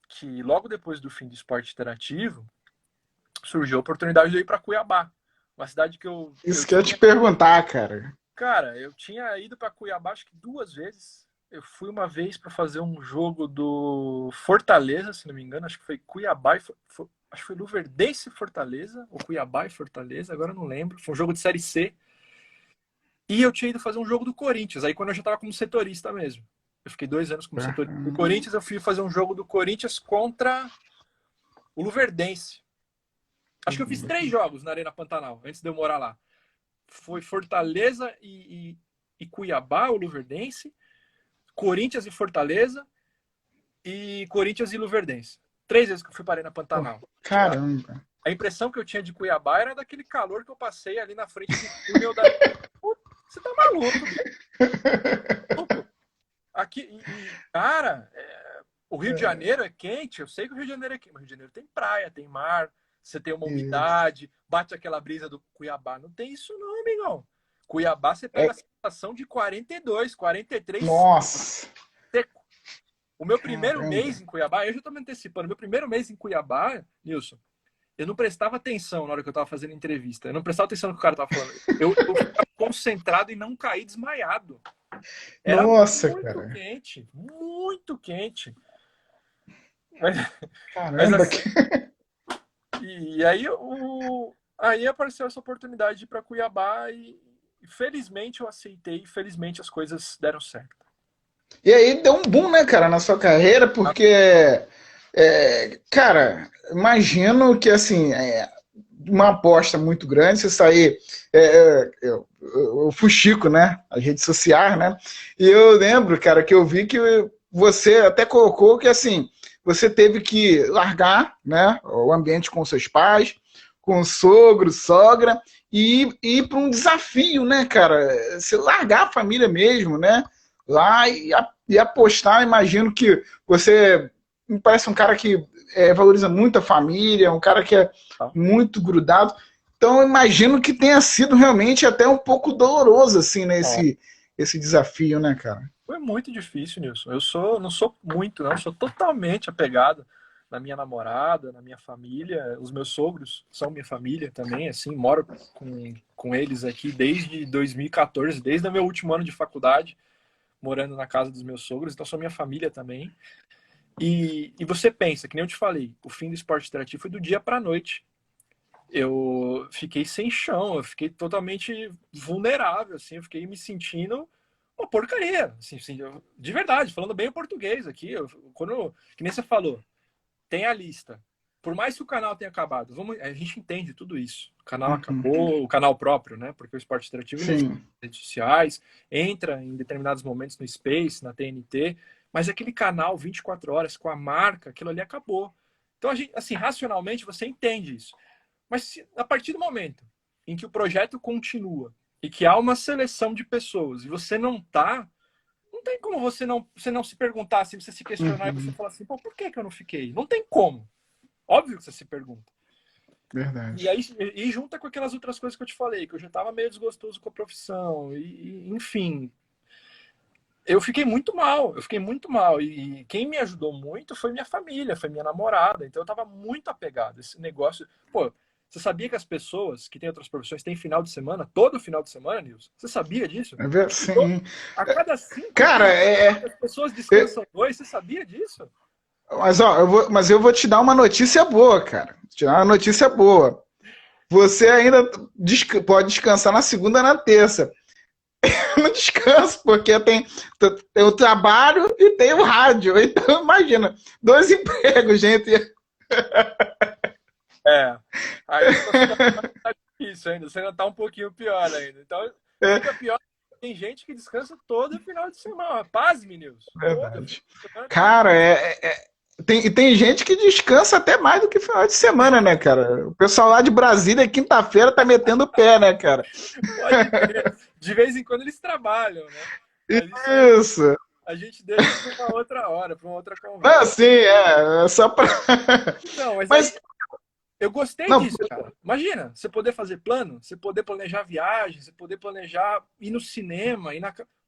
B: Que logo depois do fim do esporte interativo, surgiu a oportunidade de eu ir para Cuiabá, uma cidade que
A: Isso que eu ia te perguntar, cara.
B: Cara, eu tinha ido para Cuiabá acho que 2 vezes. Eu fui uma vez para fazer um jogo do Fortaleza, se não me engano, acho que foi Cuiabá e acho que foi Luverdense e Fortaleza, ou Cuiabá e Fortaleza, agora eu não lembro. Foi um jogo de Série C. E eu tinha ido fazer um jogo do Corinthians, aí quando eu já estava como setorista mesmo. Eu fiquei 2 anos como setorista do Corinthians, eu fui fazer um jogo do Corinthians contra o Luverdense. Acho que eu fiz 3 jogos na Arena Pantanal, antes de eu morar lá. Foi Fortaleza e Cuiabá, o Luverdense, Corinthians e Fortaleza e Corinthians e Luverdense. 3 vezes que eu fui para a Arena Pantanal.
A: Caramba.
B: A impressão que eu tinha de Cuiabá era daquele calor que eu passei ali na frente do túnel da... Você tá maluco, bicho. Aqui, cara, de Janeiro é quente, eu sei que o Rio de Janeiro é quente, mas o Rio de Janeiro tem praia, tem mar, você tem uma umidade, bate aquela brisa do Cuiabá. Não tem isso não, amigão. Cuiabá você pega a sensação de 42, 43
A: Nossa!
B: seco. O meu primeiro
A: Caramba.
B: mês em Cuiabá, eu já estou me antecipando, meu primeiro mês em Cuiabá, Nilson, eu não prestava atenção na hora que eu estava fazendo entrevista. Eu não prestava atenção no que o cara estava falando. Eu ficava concentrado e não caí desmaiado. Era
A: Nossa,
B: muito
A: cara.
B: quente, muito quente. Mas
A: Caramba.
B: assim, e aí, aí apareceu essa oportunidade de ir para Cuiabá e felizmente eu aceitei, felizmente as coisas deram certo.
A: E aí deu um boom, né, cara, na sua carreira, porque, cara, imagino que, assim, uma aposta muito grande, você sair, eu fuxico, né, as redes sociais, né, e eu lembro, cara, que eu vi que você até colocou que, assim, você teve que largar, né, o ambiente com seus pais, com o sogro, sogra, e ir para um desafio, né, cara, você largar a família mesmo, né, lá e apostar. Imagino que você me parece um cara que valoriza muito a família, um cara que é muito grudado. Então, imagino que tenha sido realmente até um pouco doloroso, assim, né, esse desafio, né, cara?
B: Foi muito difícil, Nilson. Não sou muito, não, sou totalmente apegado na minha namorada, na minha família. Os meus sogros são minha família também, assim, moro com eles aqui desde 2014, desde o meu último ano de faculdade, morando na casa dos meus sogros, então são minha família também. E você pensa, que nem eu te falei, o fim do esporte interativo foi do dia para a noite. Eu fiquei sem chão, eu fiquei totalmente vulnerável, assim, eu fiquei me sentindo uma porcaria, assim, de verdade, falando bem o português aqui, que nem você falou, tem a lista. Por mais que o canal tenha acabado, a gente entende tudo isso. O canal acabou, o canal próprio, né? Porque o esporte interativo nas redes sociais, entra em determinados momentos no Space, na TNT, mas aquele canal 24 horas com a marca, aquilo ali acabou. Então, a gente, assim, racionalmente você entende isso. Mas a partir do momento em que o projeto continua e que há uma seleção de pessoas e você não tem como você não se perguntar, assim, você se questionar e você falar assim, pô, por que eu não fiquei? Não tem como. Óbvio que você se pergunta.
A: Verdade.
B: E aí, e junta com aquelas outras coisas que eu te falei, que eu já estava meio desgostoso com a profissão, enfim. Eu fiquei muito mal, E quem me ajudou muito foi minha família, foi minha namorada. Então eu estava muito apegado. Esse negócio. Pô, você sabia que as pessoas que têm outras profissões têm final de semana? Todo final de semana, Nilson? Você sabia disso?
A: Sim.
B: A cada 5
A: cara,
B: dias, as pessoas descansam 2. Você sabia disso?
A: Mas, ó, eu vou te dar uma notícia boa, cara. Te dar uma notícia boa. Você ainda pode descansar na segunda e na terça. Eu não descanso, porque tem o trabalho e tem o rádio. Então, imagina, 2 empregos, gente.
B: Aí tá difícil ainda. Você ainda tá um pouquinho pior ainda. Então, fica pior. Tem gente que descansa todo final de semana. Paz, meninos.
A: Verdade. Cara, tem gente que descansa até mais do que final de semana, né, cara? O pessoal lá de Brasília, quinta-feira, tá metendo o pé, né, cara?
B: Pode crer. De vez em quando eles trabalham, né?
A: Mas isso.
B: A gente deixa para uma outra hora, para uma outra conversa.
A: Não, sim, é só pra...
B: Não, mas aí, eu gostei disso, cara. Imagina, você poder fazer plano, você poder planejar viagem, você poder planejar ir no cinema,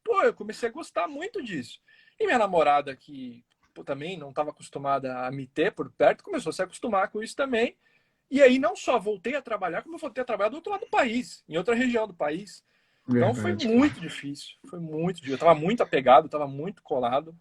B: Pô, eu comecei a gostar muito disso. E minha namorada, que também não estava acostumada a me ter por perto, começou a se acostumar com isso também. E aí não só voltei a trabalhar, como eu voltei a trabalhar do outro lado do país, em outra região do país. Então foi muito difícil. Eu estava muito apegado, estava muito colado.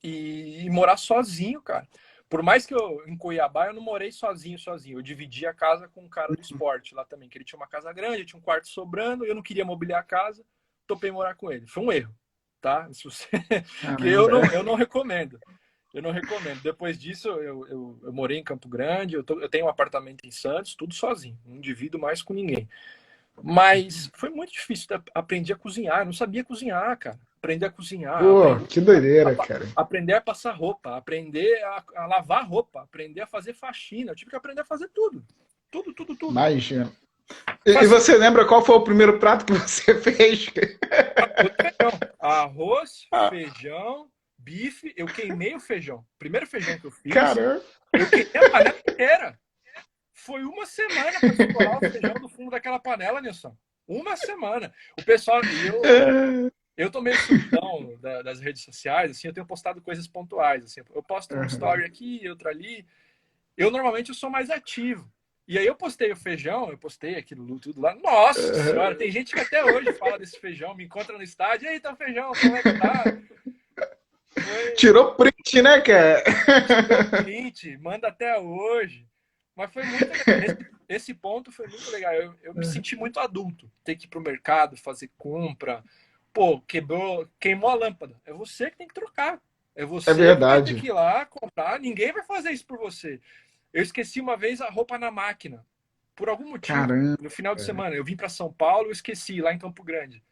B: E morar sozinho, cara. Por mais que em Cuiabá, eu não morei sozinho. Eu dividi a casa com um cara do esporte lá também, que ele tinha uma casa grande, tinha um quarto sobrando, eu não queria mobiliar a casa, topei morar com ele. Foi um erro, tá? Que eu não recomendo. Eu não recomendo. Depois disso, eu morei em Campo Grande, eu tenho um apartamento em Santos, tudo sozinho. Não divido mais com ninguém. Mas foi muito difícil. Aprendi a cozinhar. Eu não sabia cozinhar, cara. Aprender a cozinhar.
A: Pô, que doideira, cara.
B: Aprender a passar roupa. Aprender a lavar roupa. Aprender a fazer faxina. Eu tive que aprender a fazer tudo. Tudo.
A: Imagina. E você lembra qual foi o primeiro prato que você fez?
B: Arroz, feijão, bife, eu queimei o feijão. Primeiro feijão que eu fiz,
A: Caramba.
B: eu queimei a panela inteira. Foi uma semana para estourar o feijão do fundo daquela panela, Nilson. Uma semana. O pessoal. Eu tô meio sumidão das redes sociais, assim, eu tenho postado coisas pontuais. Assim, eu posto um story aqui, outro ali. Normalmente eu sou mais ativo. E aí eu postei o feijão, eu postei aquilo tudo lá. Nossa senhora, tem gente que até hoje fala desse feijão, me encontra no estádio. Eita, feijão, como é que tá?
A: Tirou print, né, cara?
B: Tirou print, manda até hoje. Mas foi muito legal. Esse ponto foi muito legal. Eu me senti muito adulto. Ter que ir pro mercado, fazer compra. Pô, queimou a lâmpada. É você que tem que trocar. É você que vai ter que ir lá comprar. Ninguém vai fazer isso por você. Eu esqueci uma vez a roupa na máquina. Por algum motivo.
A: Caramba.
B: No final de semana. Eu vim para São Paulo e esqueci lá em Campo Grande.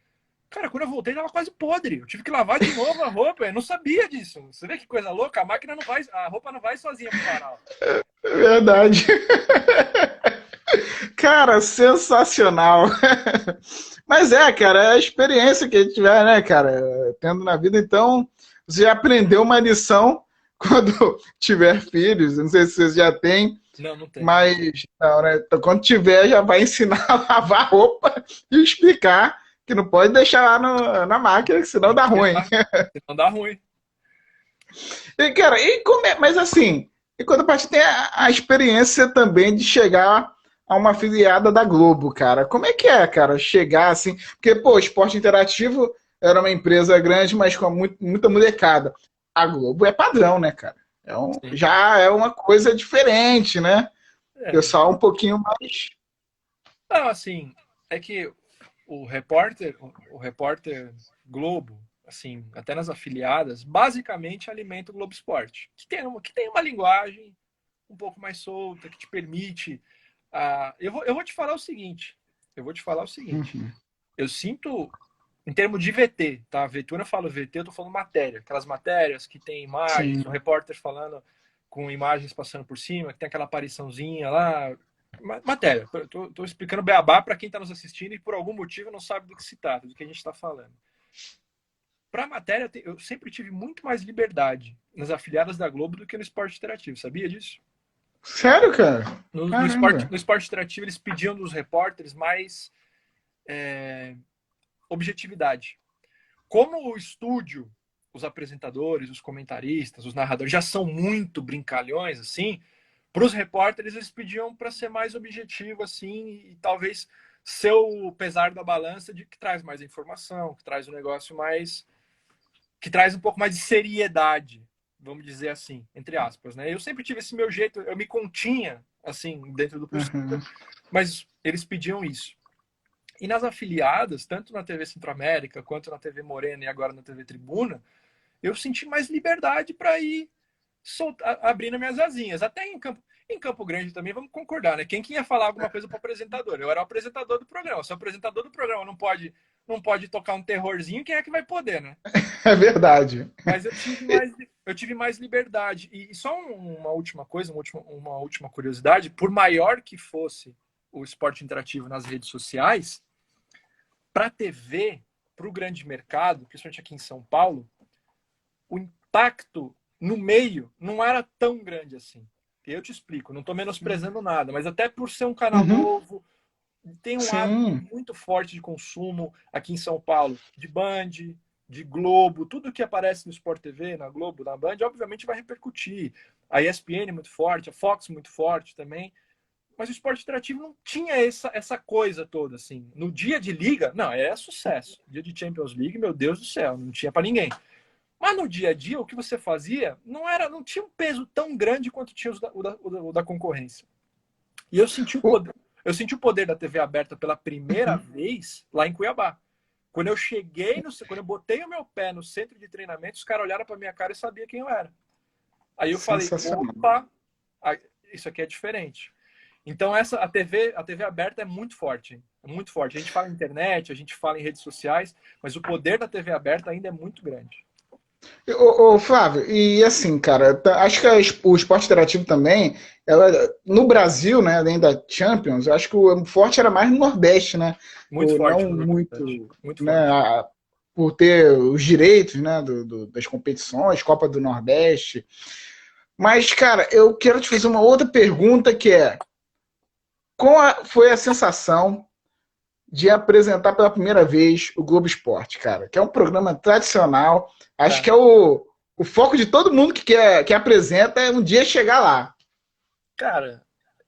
B: Cara, quando eu voltei, tava quase podre. Eu tive que lavar de novo a roupa. Eu não sabia disso. Você vê que coisa louca? A máquina não vai, a roupa não vai sozinha pro varal.
A: É verdade. Cara, sensacional. Mas cara, é a experiência que a gente tiver, né, cara, tendo na vida. Então, você já aprendeu uma lição quando tiver filhos. Não sei se você já tem.
B: Não tem.
A: Mas, não, né? Então, quando tiver, já vai ensinar a lavar roupa e explicar que não pode deixar lá na máquina, que senão dá ruim.
B: Senão dá ruim.
A: E, cara, mas assim, e quando a parte tem a experiência também de chegar a uma afiliada da Globo, cara. Como é que é, cara, chegar assim? Porque, pô, o Esporte Interativo era uma empresa grande, mas com muita molecada. A Globo é padrão, né, cara? Já é uma coisa diferente, né? O pessoal um pouquinho mais...
B: Não, assim, é que o repórter Globo, assim, até nas afiliadas, basicamente alimenta o Globo Esporte, que tem uma linguagem um pouco mais solta, que te permite... eu vou te falar o seguinte. Eu sinto, em termos de VT, tá? Quando eu falo VT, eu tô falando matéria. Aquelas matérias que tem imagens, o repórter falando com imagens passando por cima, que tem aquela apariçãozinha lá. Matéria. Tô explicando beabá para quem está nos assistindo e por algum motivo não sabe do que se trata, do que a gente está falando. Para matéria, eu sempre tive muito mais liberdade nas afiliadas da Globo do que no Esporte Interativo. Sabia disso?
A: Sério, cara?
B: No esporte interativo, eles pediam dos repórteres mais objetividade. Como o estúdio, os apresentadores, os comentaristas, os narradores já são muito brincalhões, assim, para os repórteres eles pediam para ser mais objetivo, assim, e talvez ser o pesar da balança de que traz mais informação, que traz um negócio mais... que traz um pouco mais de seriedade, vamos dizer assim, entre aspas, né? Eu sempre tive esse meu jeito, eu me continha, assim, dentro do possível, mas eles pediam isso. E nas afiliadas, tanto na TV Centro-América, quanto na TV Morena e agora na TV Tribuna, eu senti mais liberdade para ir abrindo minhas asinhas. Até em Campo Grande também, vamos concordar, né? Quem que ia falar alguma coisa para o apresentador? Eu era o apresentador do programa. Se o apresentador do programa não pode tocar um terrorzinho, quem é que vai poder, né?
A: É verdade.
B: Mas eu tive mais liberdade. E só uma última coisa, uma última curiosidade, por maior que fosse o esporte interativo nas redes sociais, para a TV, para o grande mercado, principalmente aqui em São Paulo, o impacto no meio não era tão grande assim. E eu te explico, não estou menosprezando nada, mas até por ser um canal novo, tem um hábito muito forte de consumo aqui em São Paulo, de Band, de Globo, tudo que aparece no Sport TV, na Globo, na Band, obviamente vai repercutir. A ESPN muito forte, a Fox muito forte também. Mas o esporte interativo não tinha essa coisa toda, assim. No dia de liga, não, sucesso. Dia de Champions League, meu Deus do céu, não tinha para ninguém. Mas no dia a dia, o que você fazia não tinha um peso tão grande quanto tinha o da concorrência. E eu senti o poder da TV aberta pela primeira vez lá em Cuiabá. Quando eu cheguei, quando eu botei o meu pé no centro de treinamento, os caras olharam para minha cara e sabiam quem eu era. Aí eu falei, opa, isso aqui é diferente. Então a TV aberta é muito forte, é muito forte. A gente fala em internet, a gente fala em redes sociais, mas o poder da TV aberta ainda é muito grande.
A: Ô, Flávio, e assim, cara, acho que o esporte interativo também, no Brasil, né, além da Champions, acho que o forte era mais no Nordeste, né?
B: Muito forte.
A: Não muito,
B: muito
A: né,
B: forte.
A: por ter os direitos, né, das competições, Copa do Nordeste. Mas, cara, eu quero te fazer uma outra pergunta que é: foi a sensação de apresentar pela primeira vez o Globo Esporte, cara? Que é um programa tradicional. Acho
B: Tá.
A: que é o foco de todo mundo que apresenta é um dia chegar lá.
B: Cara,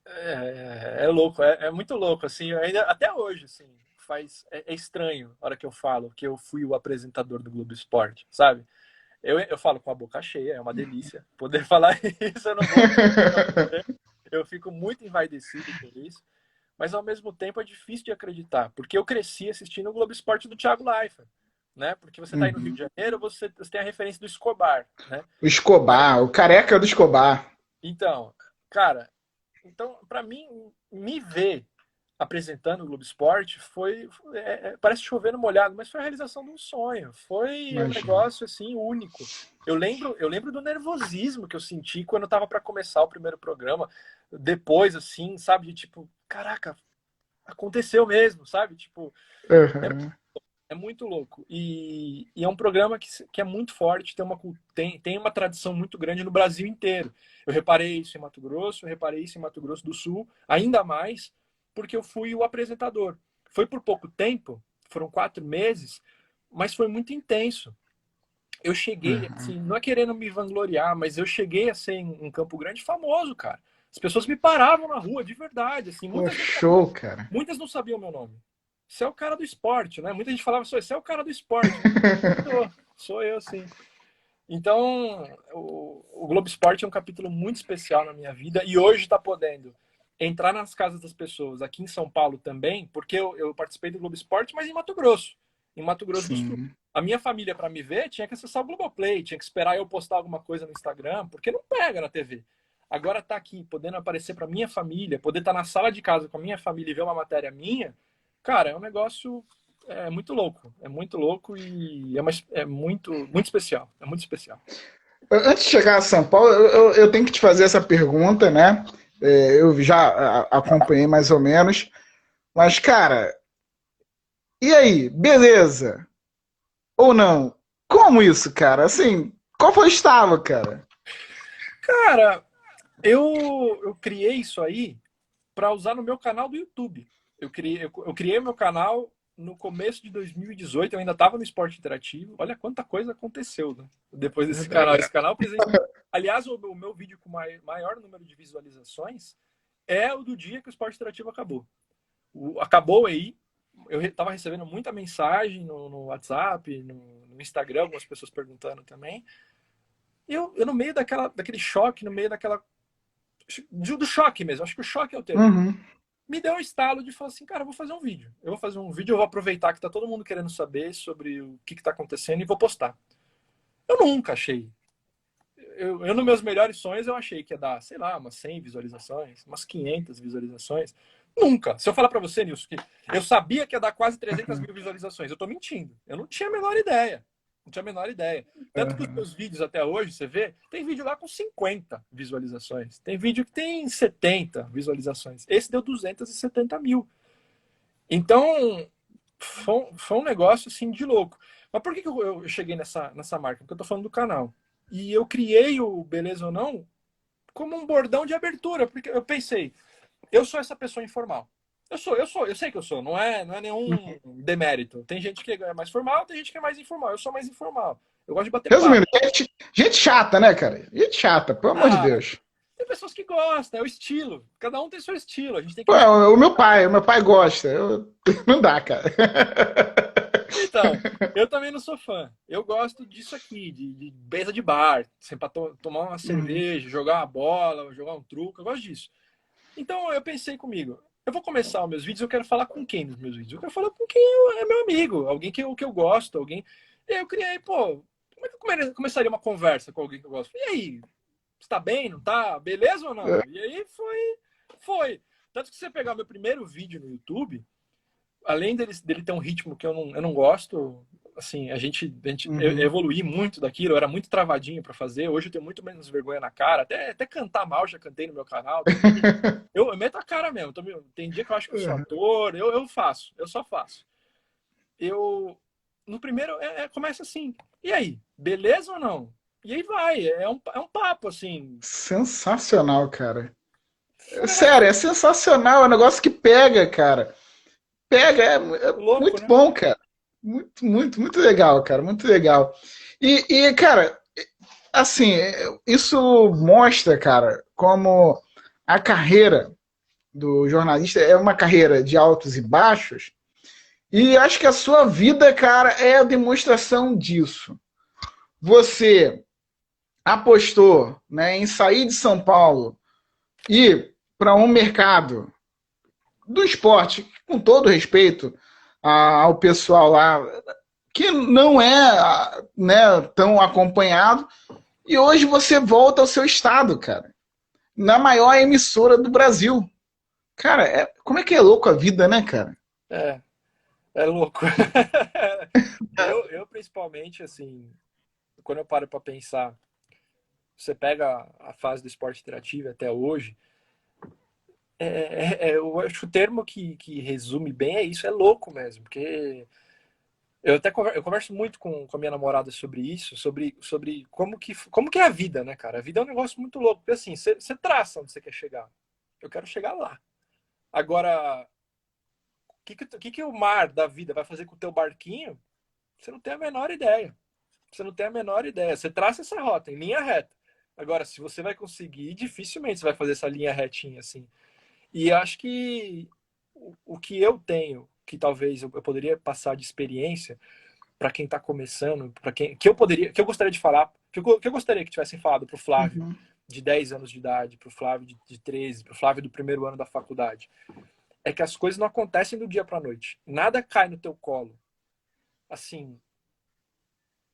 B: é louco, é muito louco, assim, ainda, até hoje, assim, é estranho a hora que eu falo que eu fui o apresentador do Globo Esporte, sabe? Eu falo com a boca cheia, é uma delícia poder falar isso, eu não vou mentir pra você. Eu fico muito envaidecido com isso, mas ao mesmo tempo é difícil de acreditar, porque eu cresci assistindo o Globo Esporte do Thiago Leifert, né? Porque você tá aí no Rio de Janeiro, você tem a referência do Escobar, né?
A: O
B: Mas,
A: Escobar, o careca do Escobar.
B: então, cara, então, para mim, me ver apresentando o Globo Esporte parece chover no molhado, mas foi a realização de um sonho. Foi um
A: Imagina.
B: negócio assim único. Eu lembro do nervosismo que eu senti quando eu tava para começar o primeiro programa. Depois, assim, sabe, de tipo, caraca, aconteceu mesmo, sabe? Tipo, é,
A: Uhum.
B: é muito louco. E é um programa que é muito forte, tem uma tradição muito grande no Brasil inteiro. Eu reparei isso em Mato Grosso, eu reparei isso em Mato Grosso do Sul, ainda mais porque eu fui o apresentador. Foi por pouco tempo, foram 4 meses, mas foi muito intenso. Eu cheguei,
A: Uhum.
B: assim, não é querendo me vangloriar, mas eu cheguei a ser em Campo Grande famoso, cara. As pessoas me paravam na rua, de verdade, assim,
A: Pô, show, cara.
B: muitas não sabiam o meu nome. Você é o cara do esporte, né? Muita gente falava, você é o cara do esporte. Sou eu, sim. Então, o Globo Esporte é um capítulo muito especial na minha vida e hoje está podendo entrar nas casas das pessoas, aqui em São Paulo também, porque eu participei do Globo Esporte, mas em Mato Grosso do Sul.
A: Sim.
B: A minha família, para me ver, tinha que acessar o Globoplay, tinha que esperar eu postar alguma coisa no Instagram, porque não pega na TV. Agora tá aqui, podendo aparecer para minha família, poder estar na sala de casa com a minha família e ver uma matéria minha, cara, é um negócio é muito louco e é muito, muito especial. É muito especial.
A: Antes de chegar a São Paulo, eu tenho que te fazer essa pergunta, né? Eu já acompanhei mais ou menos. Mas, cara, e aí? Beleza? Ou não? Como isso, cara? Assim, qual foi o estalo, cara?
B: Cara, eu criei isso aí para usar no meu canal do YouTube. Eu criei o meu canal no começo de 2018, eu ainda estava no esporte interativo. Olha quanta coisa aconteceu, né? Depois desse canal. Esse canal, aliás, o meu vídeo com maior número de visualizações é o do dia que o esporte interativo acabou. Acabou aí. Eu estava recebendo muita mensagem no WhatsApp, no Instagram, algumas pessoas perguntando também. E eu no meio daquele choque, no meio do choque mesmo, acho que o choque é o termo.
A: Uhum.
B: Me deu um estalo de falar assim, cara, eu vou fazer um vídeo. Eu vou fazer um vídeo, eu vou aproveitar que tá todo mundo querendo saber sobre o que tá acontecendo e vou postar. Eu nunca achei. Eu nos meus melhores sonhos, eu achei que ia dar, sei lá, umas 100 visualizações, umas 500 visualizações. Nunca. Se eu falar para você, Nilson, que eu sabia que ia dar quase 300 mil visualizações, eu tô mentindo. Eu não tinha a menor ideia. Não tinha a menor ideia. Tanto que os
A: Uhum.
B: meus vídeos até hoje, você vê, tem vídeo lá com 50 visualizações. Tem vídeo que tem 70 visualizações. Esse deu 270 mil. Então, foi um negócio assim de louco. Mas por que eu cheguei nessa marca? Porque eu tô falando do canal. E eu criei o Beleza ou Não como um bordão de abertura, porque eu pensei, eu sou essa pessoa informal. Eu sei que eu sou, não é nenhum demérito. Tem gente que é mais formal, tem gente que é mais informal. Eu sou mais informal. Eu gosto de bater papo.
A: Resumindo, gente chata, né, cara? Gente chata, pelo amor de
B: Ah,
A: Deus.
B: tem pessoas que gostam, é o estilo. Cada um tem seu estilo. A gente tem que
A: Pô,
B: respeitar.
A: o meu pai gosta. Não dá, cara.
B: Então, eu também não sou fã. Eu gosto disso aqui, de mesa de bar, sempre pra tomar uma
A: Uhum.
B: cerveja, jogar uma bola, jogar um truco. Eu gosto disso. Então eu pensei comigo, eu vou começar os meus vídeos, eu quero falar com quem nos meus vídeos? Eu quero falar com quem é meu amigo, alguém que eu gosto, alguém. E aí eu criei, pô, como é que eu começaria uma conversa com alguém que eu gosto? E aí, está bem, não tá? Beleza ou não? E aí foi. Tanto que se você pegar o meu primeiro vídeo no YouTube, além dele ter um ritmo que eu não gosto, assim, eu
A: Uhum.
B: evoluí muito daquilo, eu era muito travadinho para fazer, hoje eu tenho muito menos vergonha na cara, até cantar mal já cantei no meu canal, tem vídeo, eu meto a cara mesmo, tem dia que eu acho que eu sou ator, eu faço, eu só faço. Eu, no primeiro começa assim. E aí, beleza ou não? E aí vai, é um papo, assim.
A: Sensacional, cara. Sério,
B: Fenomenal.
A: é sensacional. É um negócio que pega, cara. Pega, é
B: Louco,
A: muito
B: né?
A: bom, cara. Muito, muito, muito legal, cara. Muito legal. Cara, assim, isso mostra, cara, como a carreira do jornalista é uma carreira de altos e baixos. E acho que a sua vida, cara, é a demonstração disso. Você apostou, né, em sair de São Paulo e para um mercado do esporte, com todo respeito ao pessoal lá, que não é, né, tão acompanhado, e hoje você volta ao seu estado, cara, na maior emissora do Brasil. Cara, como é que é louco a vida, né, cara?
B: É, é louco. Eu principalmente, assim, quando eu paro para pensar, você pega a fase do esporte interativo até hoje, eu acho que o termo que resume bem é isso, é louco mesmo, porque eu converso muito com a minha namorada sobre isso, sobre como que é a vida, né, cara? A vida é um negócio muito louco, porque assim, você traça onde você quer chegar. Eu quero chegar lá. Agora, o que o mar da vida vai fazer com o teu barquinho? Você não tem a menor ideia. Você não tem a menor ideia. Você traça essa rota em linha reta. Agora, se você vai conseguir, dificilmente você vai fazer essa linha retinha assim. E acho que o que eu tenho, que talvez eu poderia passar de experiência para quem está começando, para quem que eu gostaria de falar, que eu gostaria que tivessem falado para o Flávio
A: Uhum.
B: de 10 anos de idade, para o Flávio de 13, para o Flávio do primeiro ano da faculdade, é que as coisas não acontecem do dia para a noite. Nada cai no teu colo. Assim,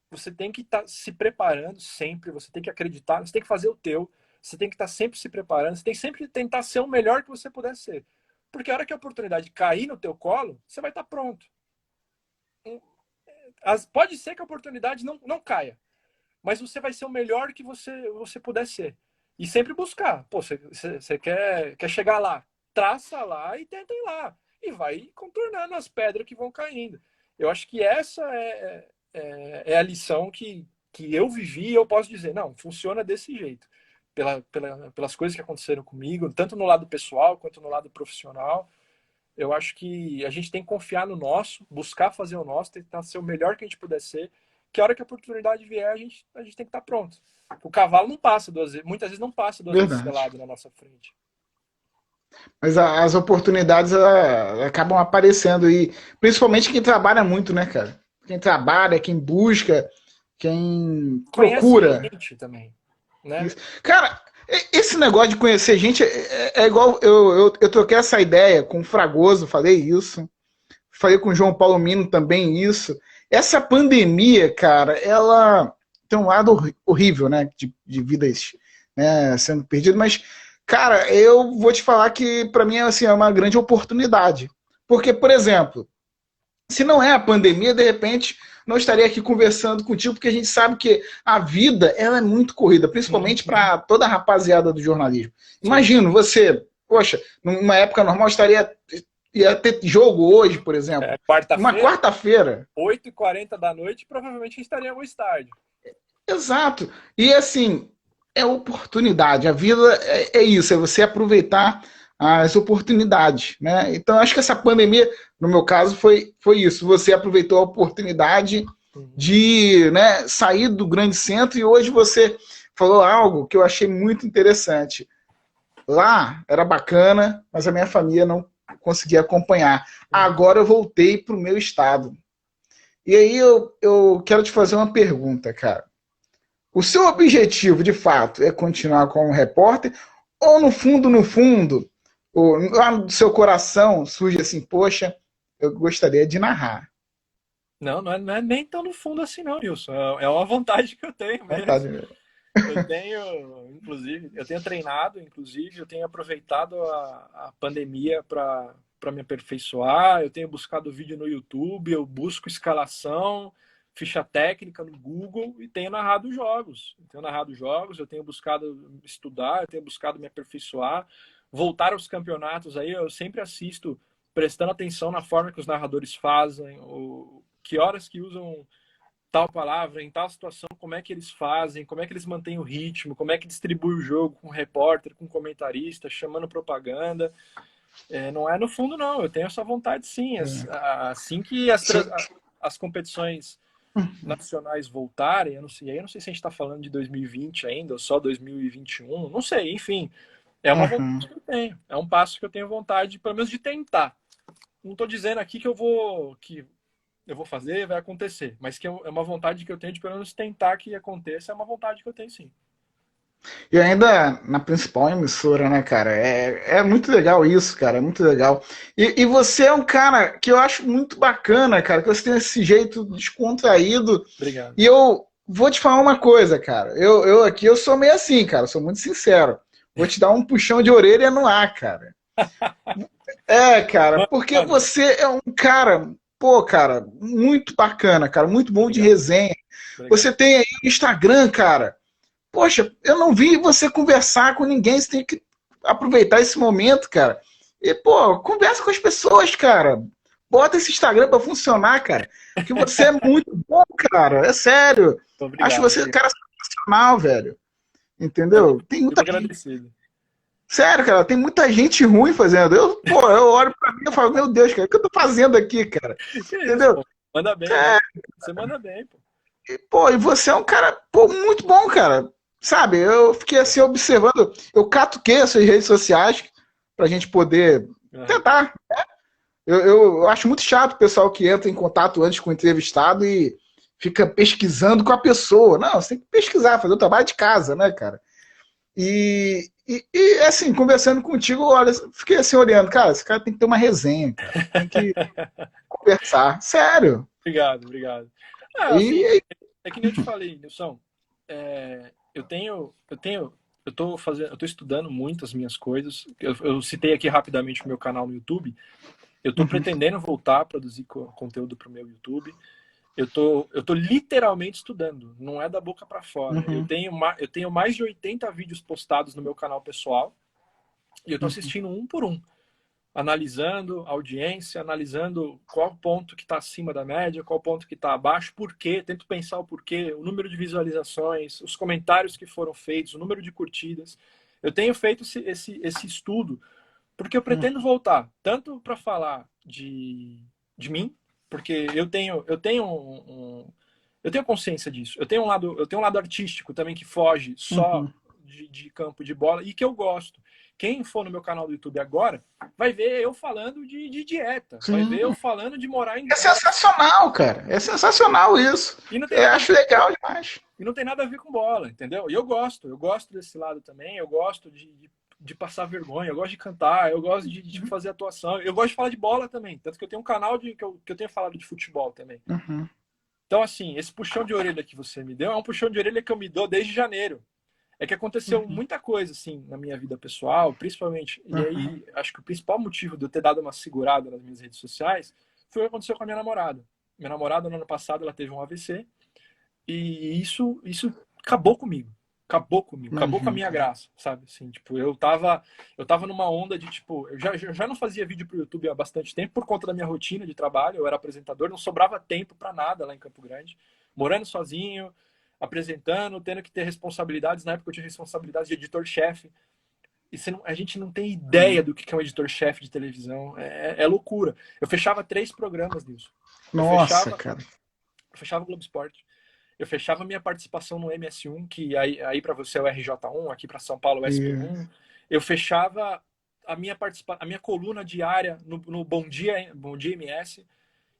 B: você tem que estar se preparando sempre, você tem que acreditar, você tem que fazer o teu, você tem que estar sempre se preparando, você tem que sempre tentar ser o melhor que você puder ser. Porque a hora que a oportunidade cair no teu colo, você vai estar pronto. Pode ser que a oportunidade não caia, mas você vai ser o melhor que você puder ser. E sempre buscar. Pô, você quer chegar lá, traça lá e tenta ir lá. E vai contornando as pedras que vão caindo. Eu acho que essa é a lição que eu vivi e eu posso dizer, não, funciona desse jeito. Pelas coisas que aconteceram comigo, tanto no lado pessoal quanto no lado profissional. Eu acho que a gente tem que confiar no nosso, buscar fazer o nosso, tentar ser o melhor que a gente puder ser, que a hora que a oportunidade vier, a gente tem que estar pronto. O cavalo não passa duas vezes, muitas vezes não passa duas vezes
A: Verdade.
B: selado na nossa frente.
A: Mas as oportunidades acabam aparecendo e principalmente quem trabalha muito, né, cara? Quem trabalha, quem busca, quem
B: Conhece
A: procura.
B: gente também, né?
A: Isso. Cara, esse negócio de conhecer gente é igual. Eu troquei essa ideia com o Fragoso, falei isso. Falei com o João Paulo Mino também isso. Essa pandemia, cara, ela tem um lado horrível, né? De vidas, né, sendo perdidas, mas, cara, eu vou te falar que para mim assim, é uma grande oportunidade. Porque, por exemplo, se não é a pandemia, de repente não estaria aqui conversando contigo, porque a gente sabe que a vida ela é muito corrida, principalmente
B: Uhum.
A: para toda a rapaziada do jornalismo.
B: Sim.
A: Imagino você, poxa, numa época normal ia ter jogo hoje, por exemplo, uma
B: Quarta-feira,
A: quarta-feira.
B: 8h40 da noite, provavelmente a gente estaria no estádio.
A: Exato. E assim, é oportunidade. A vida é isso, é você aproveitar as oportunidades, né? Então, acho que essa pandemia, no meu caso, foi isso. Você aproveitou a oportunidade
B: Uhum.
A: de, né, sair do grande centro e hoje você falou algo que eu achei muito interessante. Lá era bacana, mas a minha família não conseguia acompanhar.
B: Uhum.
A: Agora eu voltei para o meu estado. E aí eu quero te fazer uma pergunta, cara. O seu objetivo, de fato, é continuar como repórter? Ou no fundo, lá no seu coração surge assim, poxa, eu gostaria de narrar.
B: Não, não é nem tão no fundo assim, não, Nilson. É uma vontade que eu tenho mesmo.
A: Vontade.
B: Eu tenho, inclusive, eu tenho treinado, inclusive, eu tenho aproveitado a pandemia para me aperfeiçoar. Eu tenho buscado vídeo no YouTube, eu busco escalação, ficha técnica no Google e tenho narrado jogos. Eu tenho narrado jogos, eu tenho buscado estudar, eu tenho buscado me aperfeiçoar, voltar aos campeonatos aí. Eu sempre assisto, prestando atenção na forma que os narradores fazem, que horas que usam tal palavra, em tal situação, como é que eles fazem, como é que eles mantêm o ritmo, como é que distribui o jogo com repórter, com comentarista, chamando propaganda. Não é no fundo, não. Eu tenho essa vontade, sim. Assim que as competições nacionais voltarem, eu não sei se a gente está falando de 2020 ainda, ou só 2021, não sei, enfim. É uma vontade que eu tenho. É um passo que eu tenho vontade, pelo menos, de tentar. Não estou dizendo aqui que eu vou fazer, vai acontecer. Mas que é uma vontade que eu tenho de pelo menos tentar que aconteça, é uma vontade que eu tenho, sim.
A: E ainda na principal emissora, né, cara? É muito legal isso, cara. É muito legal. E você é um cara que eu acho muito bacana, cara, que você tem esse jeito descontraído.
B: Obrigado.
A: E eu vou te falar uma coisa, cara. Eu aqui eu sou meio assim, cara. Sou muito sincero. Vou te dar um puxão de orelha no ar, cara. Cara, porque
B: Mano,
A: você é um cara, pô, cara, muito bacana, cara, muito bom de
B: obrigado.
A: resenha. Você
B: Obrigado.
A: tem aí o Instagram, cara. Poxa, eu não vi você conversar com ninguém, você tem que aproveitar esse momento, cara. E, pô, conversa com as pessoas, cara. Bota esse Instagram pra funcionar, cara. Que você é muito bom, cara. É sério. Acho
B: Obrigado.
A: você um cara sensacional, velho.
B: Eu
A: Entendeu? Tem
B: fico
A: muita gente.
B: agradecido.
A: Sério, cara, tem muita gente ruim fazendo. Eu olho pra mim e falo, meu Deus, cara, o que eu tô fazendo aqui, cara?
B: Que isso,
A: Entendeu?
B: pô? Manda bem, manda.
A: É,
B: Você manda bem, pô.
A: pô, e você é um cara, pô, muito bom, cara. Sabe, eu fiquei assim observando, eu catuquei as suas redes sociais pra gente poder
B: Aham.
A: tentar. Eu acho muito chato o pessoal que entra em contato antes com o entrevistado e fica pesquisando com a pessoa. Não, você tem que pesquisar, fazer o trabalho de casa, né, cara? Assim, conversando contigo, olha, fiquei assim olhando, cara, esse cara tem que ter uma resenha, cara. Tem que conversar. Sério.
B: Obrigado, obrigado. Assim,
A: E,
B: é que nem eu te falei, Nilson. Eu tô estudando muito as minhas coisas. Eu citei aqui rapidamente o meu canal no YouTube. Eu tô
A: uhum,
B: pretendendo voltar a produzir conteúdo para o meu YouTube. Eu tô literalmente estudando, não é da boca para fora.
A: uhum,
B: Eu tenho mais de 80 vídeos postados no meu canal pessoal e eu tô
A: uhum,
B: assistindo um por um, analisando a audiência, analisando qual ponto que está acima da média, qual ponto que está abaixo, por quê, tento pensar o porquê, o número de visualizações, os comentários que foram feitos, o número de curtidas. Eu tenho feito esse estudo porque eu pretendo
A: uhum,
B: voltar, tanto para falar de mim, porque eu tenho consciência disso. Eu tenho um lado artístico também que foge só
A: uhum.
B: de campo de bola e que eu gosto. Quem for no meu canal do YouTube agora vai ver eu falando de dieta, vai ver eu
A: Sim.
B: falando de morar
A: É
B: morar
A: sensacional, cara. É sensacional isso.
B: e não tem
A: Eu
B: nada a
A: acho
B: ver
A: legal demais.
B: e não tem nada a ver com bola, entendeu? E eu gosto desse lado também, eu gosto de passar vergonha, eu gosto de cantar, eu gosto de fazer atuação, eu gosto de falar de bola também, tanto que eu tenho um canal que eu tenho falado de futebol também.
A: Uhum,
B: Então, assim, esse puxão de orelha que você me deu é um puxão de orelha que eu me dou desde janeiro. É que aconteceu
A: uhum,
B: muita coisa, assim, na minha vida pessoal, principalmente, e
A: uhum.
B: aí acho que o principal motivo de eu ter dado uma segurada nas minhas redes sociais foi o que aconteceu com a minha namorada. Minha namorada, no ano passado, ela teve um AVC, e isso acabou comigo. Acabou comigo, acabou com a
A: Imagino,
B: minha
A: cara.
B: graça, sabe? Assim, tipo, eu tava numa onda de, tipo, eu já não fazia vídeo pro YouTube há bastante tempo por conta da minha rotina de trabalho, eu era apresentador, não sobrava tempo para nada lá em Campo Grande, morando sozinho, apresentando, tendo que ter responsabilidades, na época eu tinha responsabilidades de editor-chefe, e a gente não tem ideia
A: Uhum.
B: do que é um editor-chefe de televisão, é loucura. Eu fechava 3 programas nisso. Eu
A: Nossa,
B: fechava,
A: cara.
B: eu fechava o Globo Esporte, eu fechava minha participação no MS1, que aí para você é o RJ1, aqui para São Paulo é o
A: E...
B: SP1. Eu fechava a minha coluna diária no Bom Dia MS.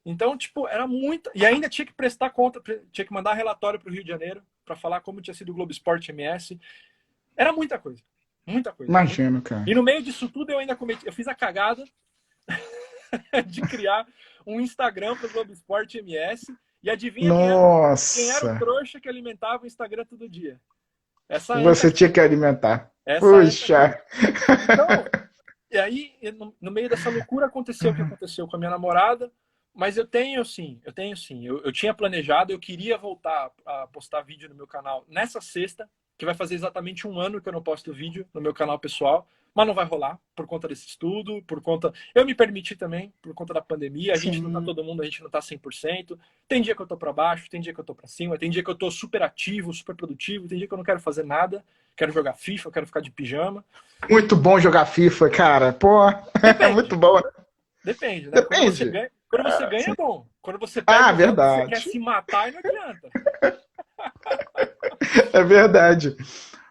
B: Então, tipo, era muito. E ainda tinha que prestar conta, tinha que mandar relatório para o Rio de Janeiro para falar como tinha sido o Globo Esporte MS. Era muita coisa. Muita coisa.
A: Imagino, cara.
B: E no meio disso tudo eu ainda eu fiz a cagada de criar um Instagram para o Globo Esporte MS. E adivinha quem era o
A: Nossa.
B: trouxa que alimentava o Instagram todo dia? Essa anta
A: Você
B: aqui.
A: tinha que alimentar.
B: Essa anta aqui.
A: Puxa.
B: Então, e aí, no meio dessa loucura, aconteceu o que aconteceu com a minha namorada. Mas eu tenho sim. Eu tinha planejado, eu queria voltar a postar vídeo no meu canal nessa sexta, que vai fazer exatamente um ano que eu não posto vídeo no meu canal pessoal. mas não vai rolar por conta desse estudo, por conta... Eu me permiti também, por conta da pandemia, a gente não tá
A: Sim.
B: todo mundo, a gente não tá 100%. Tem dia que eu tô para baixo, tem dia que eu tô para cima, tem dia que eu tô super ativo, super produtivo, tem dia que eu não quero fazer nada, quero jogar FIFA, quero ficar de pijama.
A: Muito bom jogar FIFA, cara. Pô, é muito
B: Depende,
A: bom.
B: depende, né?
A: Depende.
B: Quando você ganha é bom. Quando você perde
A: Ah,
B: o jogo, você quer
A: verdade.
B: se matar e não adianta.
A: É verdade.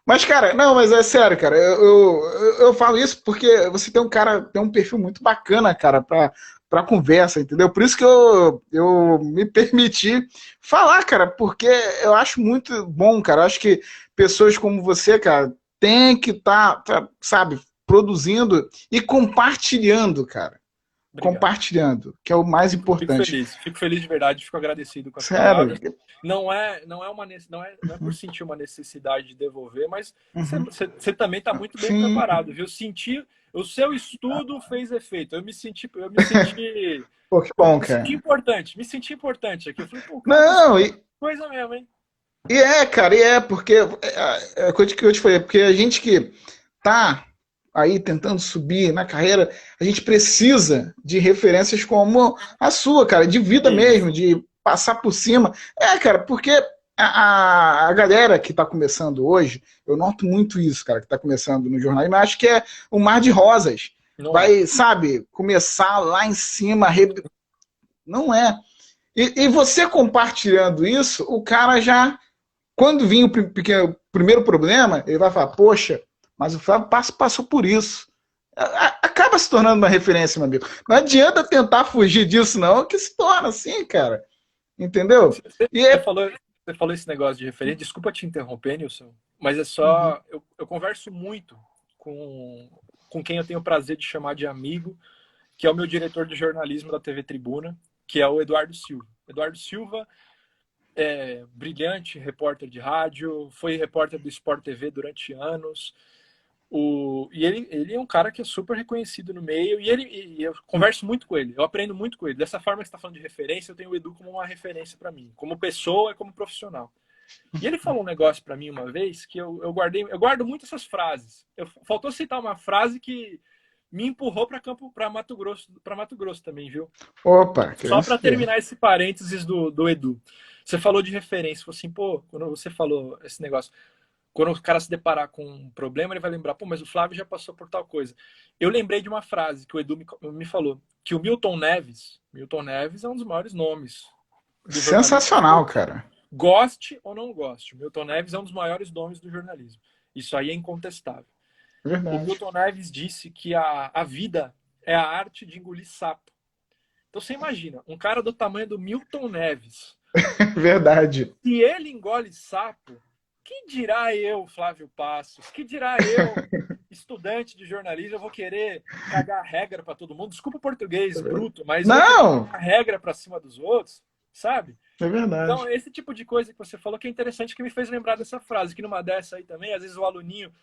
A: Mas, cara, não, mas é sério, cara. Eu falo isso porque você tem um cara, tem um perfil muito bacana, cara, pra conversa, entendeu? Por isso que eu me permiti falar, cara, porque eu acho muito bom, cara. Eu acho que pessoas como você, cara, tem que estar, sabe, produzindo e compartilhando, cara.
B: Obrigado.
A: Compartilhando, que é o mais importante.
B: Fico feliz de verdade, fico agradecido com as
A: Sério.
B: palavras. Não é por sentir uma necessidade de devolver, mas
A: Uhum.
B: você também está muito bem
A: Sim.
B: preparado, viu? Sentir, o seu estudo fez efeito.
A: Pô, que bom,
B: Me senti
A: cara.
B: importante, me senti importante aqui. Eu falei, pô, o cara tá
A: Não,
B: escutando coisa mesmo, hein?
A: cara, porque é a coisa que eu te falei, porque a gente que tá aí tentando subir na carreira, a gente precisa de referências como a sua, cara, de vida mesmo,
B: Isso.
A: de passar por cima. É, cara, porque a galera que tá começando hoje, eu noto muito isso, cara, que tá começando no jornalismo, eu acho que é um mar de rosas.
B: Não é.
A: Vai, sabe, começar lá em cima, não é. E você compartilhando isso, o cara já quando vir o primeiro problema, ele vai falar, poxa, mas o Flávio passou por isso. Acaba se tornando uma referência, meu amigo. Não adianta tentar fugir disso, não, que se torna assim, cara. Entendeu? E
B: Você
A: é.
B: falou, você falou esse negócio de referência. Desculpa te interromper, Nilson, mas é
A: Uhum.
B: só. Eu converso muito com quem eu tenho o prazer de chamar de amigo, que é o meu diretor de jornalismo da TV Tribuna, que é o Eduardo Silva. Eduardo Silva é brilhante repórter de rádio, foi repórter do Sport TV durante anos. Ele é um cara que é super reconhecido no meio e eu converso muito com ele, eu aprendo muito com ele. Dessa forma que você está falando de referência, eu tenho o Edu como uma referência para mim, como pessoa e como profissional. E ele falou um negócio para mim uma vez que eu guardo muito essas frases. Faltou citar uma frase que me empurrou para Mato Grosso também, viu?
A: Opa,
B: Só
A: querendo
B: para
A: saber.
B: terminar esse parênteses do Edu. Você falou de referência, falou assim, pô, quando você falou esse negócio, quando o cara se deparar com um problema, ele vai lembrar, pô, mas o Flávio já passou por tal coisa. Eu lembrei de uma frase que o Edu me falou, que o Milton Neves é um dos maiores nomes do jornalismo
A: Sensacional,
B: esportivo.
A: cara.
B: Goste ou não goste, o Milton Neves é um dos maiores nomes do jornalismo. Isso aí é incontestável. O
A: Verdade.
B: Milton Neves disse que a vida é a arte de engolir sapo. Então você imagina, um cara do tamanho do Milton Neves,
A: Verdade.
B: se ele engole sapo, que dirá eu, Flávio Passos? Que dirá eu, estudante de jornalismo? Eu vou querer cagar regra para todo mundo. Desculpa o português bruto, mas eu vou querer
A: Não,
B: cagar regra para cima dos outros, sabe?
A: é
B: Então,
A: verdade.
B: esse tipo de coisa que você falou que é interessante, que me fez lembrar dessa frase, que numa dessa aí também, às vezes o aluninho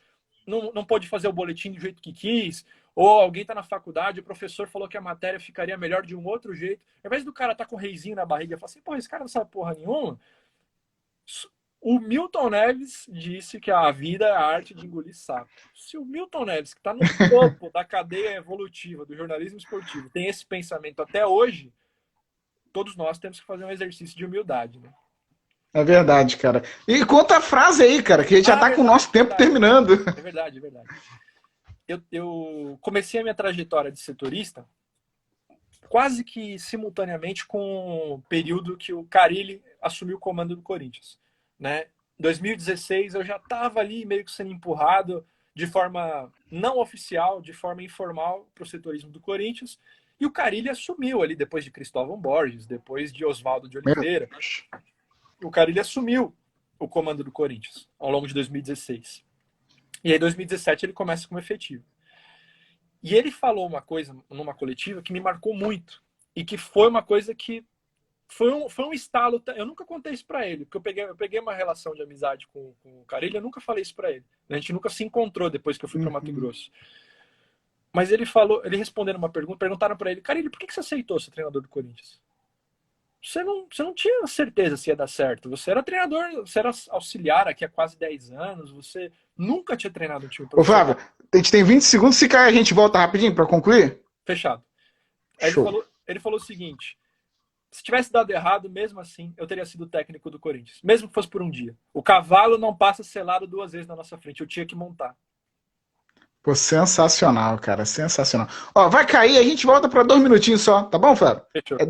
B: não pôde fazer o boletim do jeito que quis, ou alguém está na faculdade, o professor falou que a matéria ficaria melhor de um outro jeito. Ao invés do cara estar com o reizinho na barriga e falar assim, pô, esse cara não sabe porra nenhuma, o Milton Neves disse que a vida é a arte de engolir sapo. Se o Milton Neves, que está no topo da cadeia evolutiva do jornalismo esportivo, tem esse pensamento até hoje, todos nós temos que fazer um exercício de humildade, né?
A: É verdade, cara. E conta a frase aí, cara, que a gente já
B: Ah,
A: tá com o
B: verdade,
A: nosso tempo
B: verdade.
A: terminando.
B: É verdade, é verdade. Eu comecei a minha trajetória de setorista quase que simultaneamente com o período que o Carille assumiu o comando do Corinthians, né? Em 2016 eu já estava ali meio que sendo empurrado de forma não oficial, de forma informal para o setorismo do Corinthians, e o Carille assumiu ali depois de Cristóvão Borges, depois de Oswaldo de
A: Meu
B: Oliveira,
A: Deus.
B: o Carille assumiu o comando do Corinthians ao longo de 2016. E aí, em 2017, ele começa como efetivo. E ele falou uma coisa numa coletiva que me marcou muito. E que foi uma coisa que foi um estalo. Eu nunca contei isso para ele, porque eu peguei uma relação de amizade com o Carille, eu nunca falei isso para ele. A gente nunca se encontrou depois que eu fui para Mato
A: Uhum.
B: Grosso. Mas ele falou, ele respondendo uma pergunta, perguntaram para ele, Carille, por que você aceitou ser treinador do Corinthians? você não tinha certeza se ia dar certo. Você era treinador, você era auxiliar aqui há quase 10 anos, você nunca tinha treinado um time
A: Ô, Flávio,
B: profissional.
A: a gente tem 20 segundos, se cair a gente volta rapidinho para concluir?
B: Fechado. Aí
A: Show.
B: ele falou o seguinte: se tivesse dado errado, mesmo assim, eu teria sido técnico do Corinthians. Mesmo que fosse por um dia. O cavalo não passa selado 2 vezes na nossa frente. Eu tinha que montar.
A: Pô, sensacional, cara, sensacional. Ó, vai cair, a gente volta para 2 minutinhos só, tá bom, Flávio?
B: Fechou.
A: É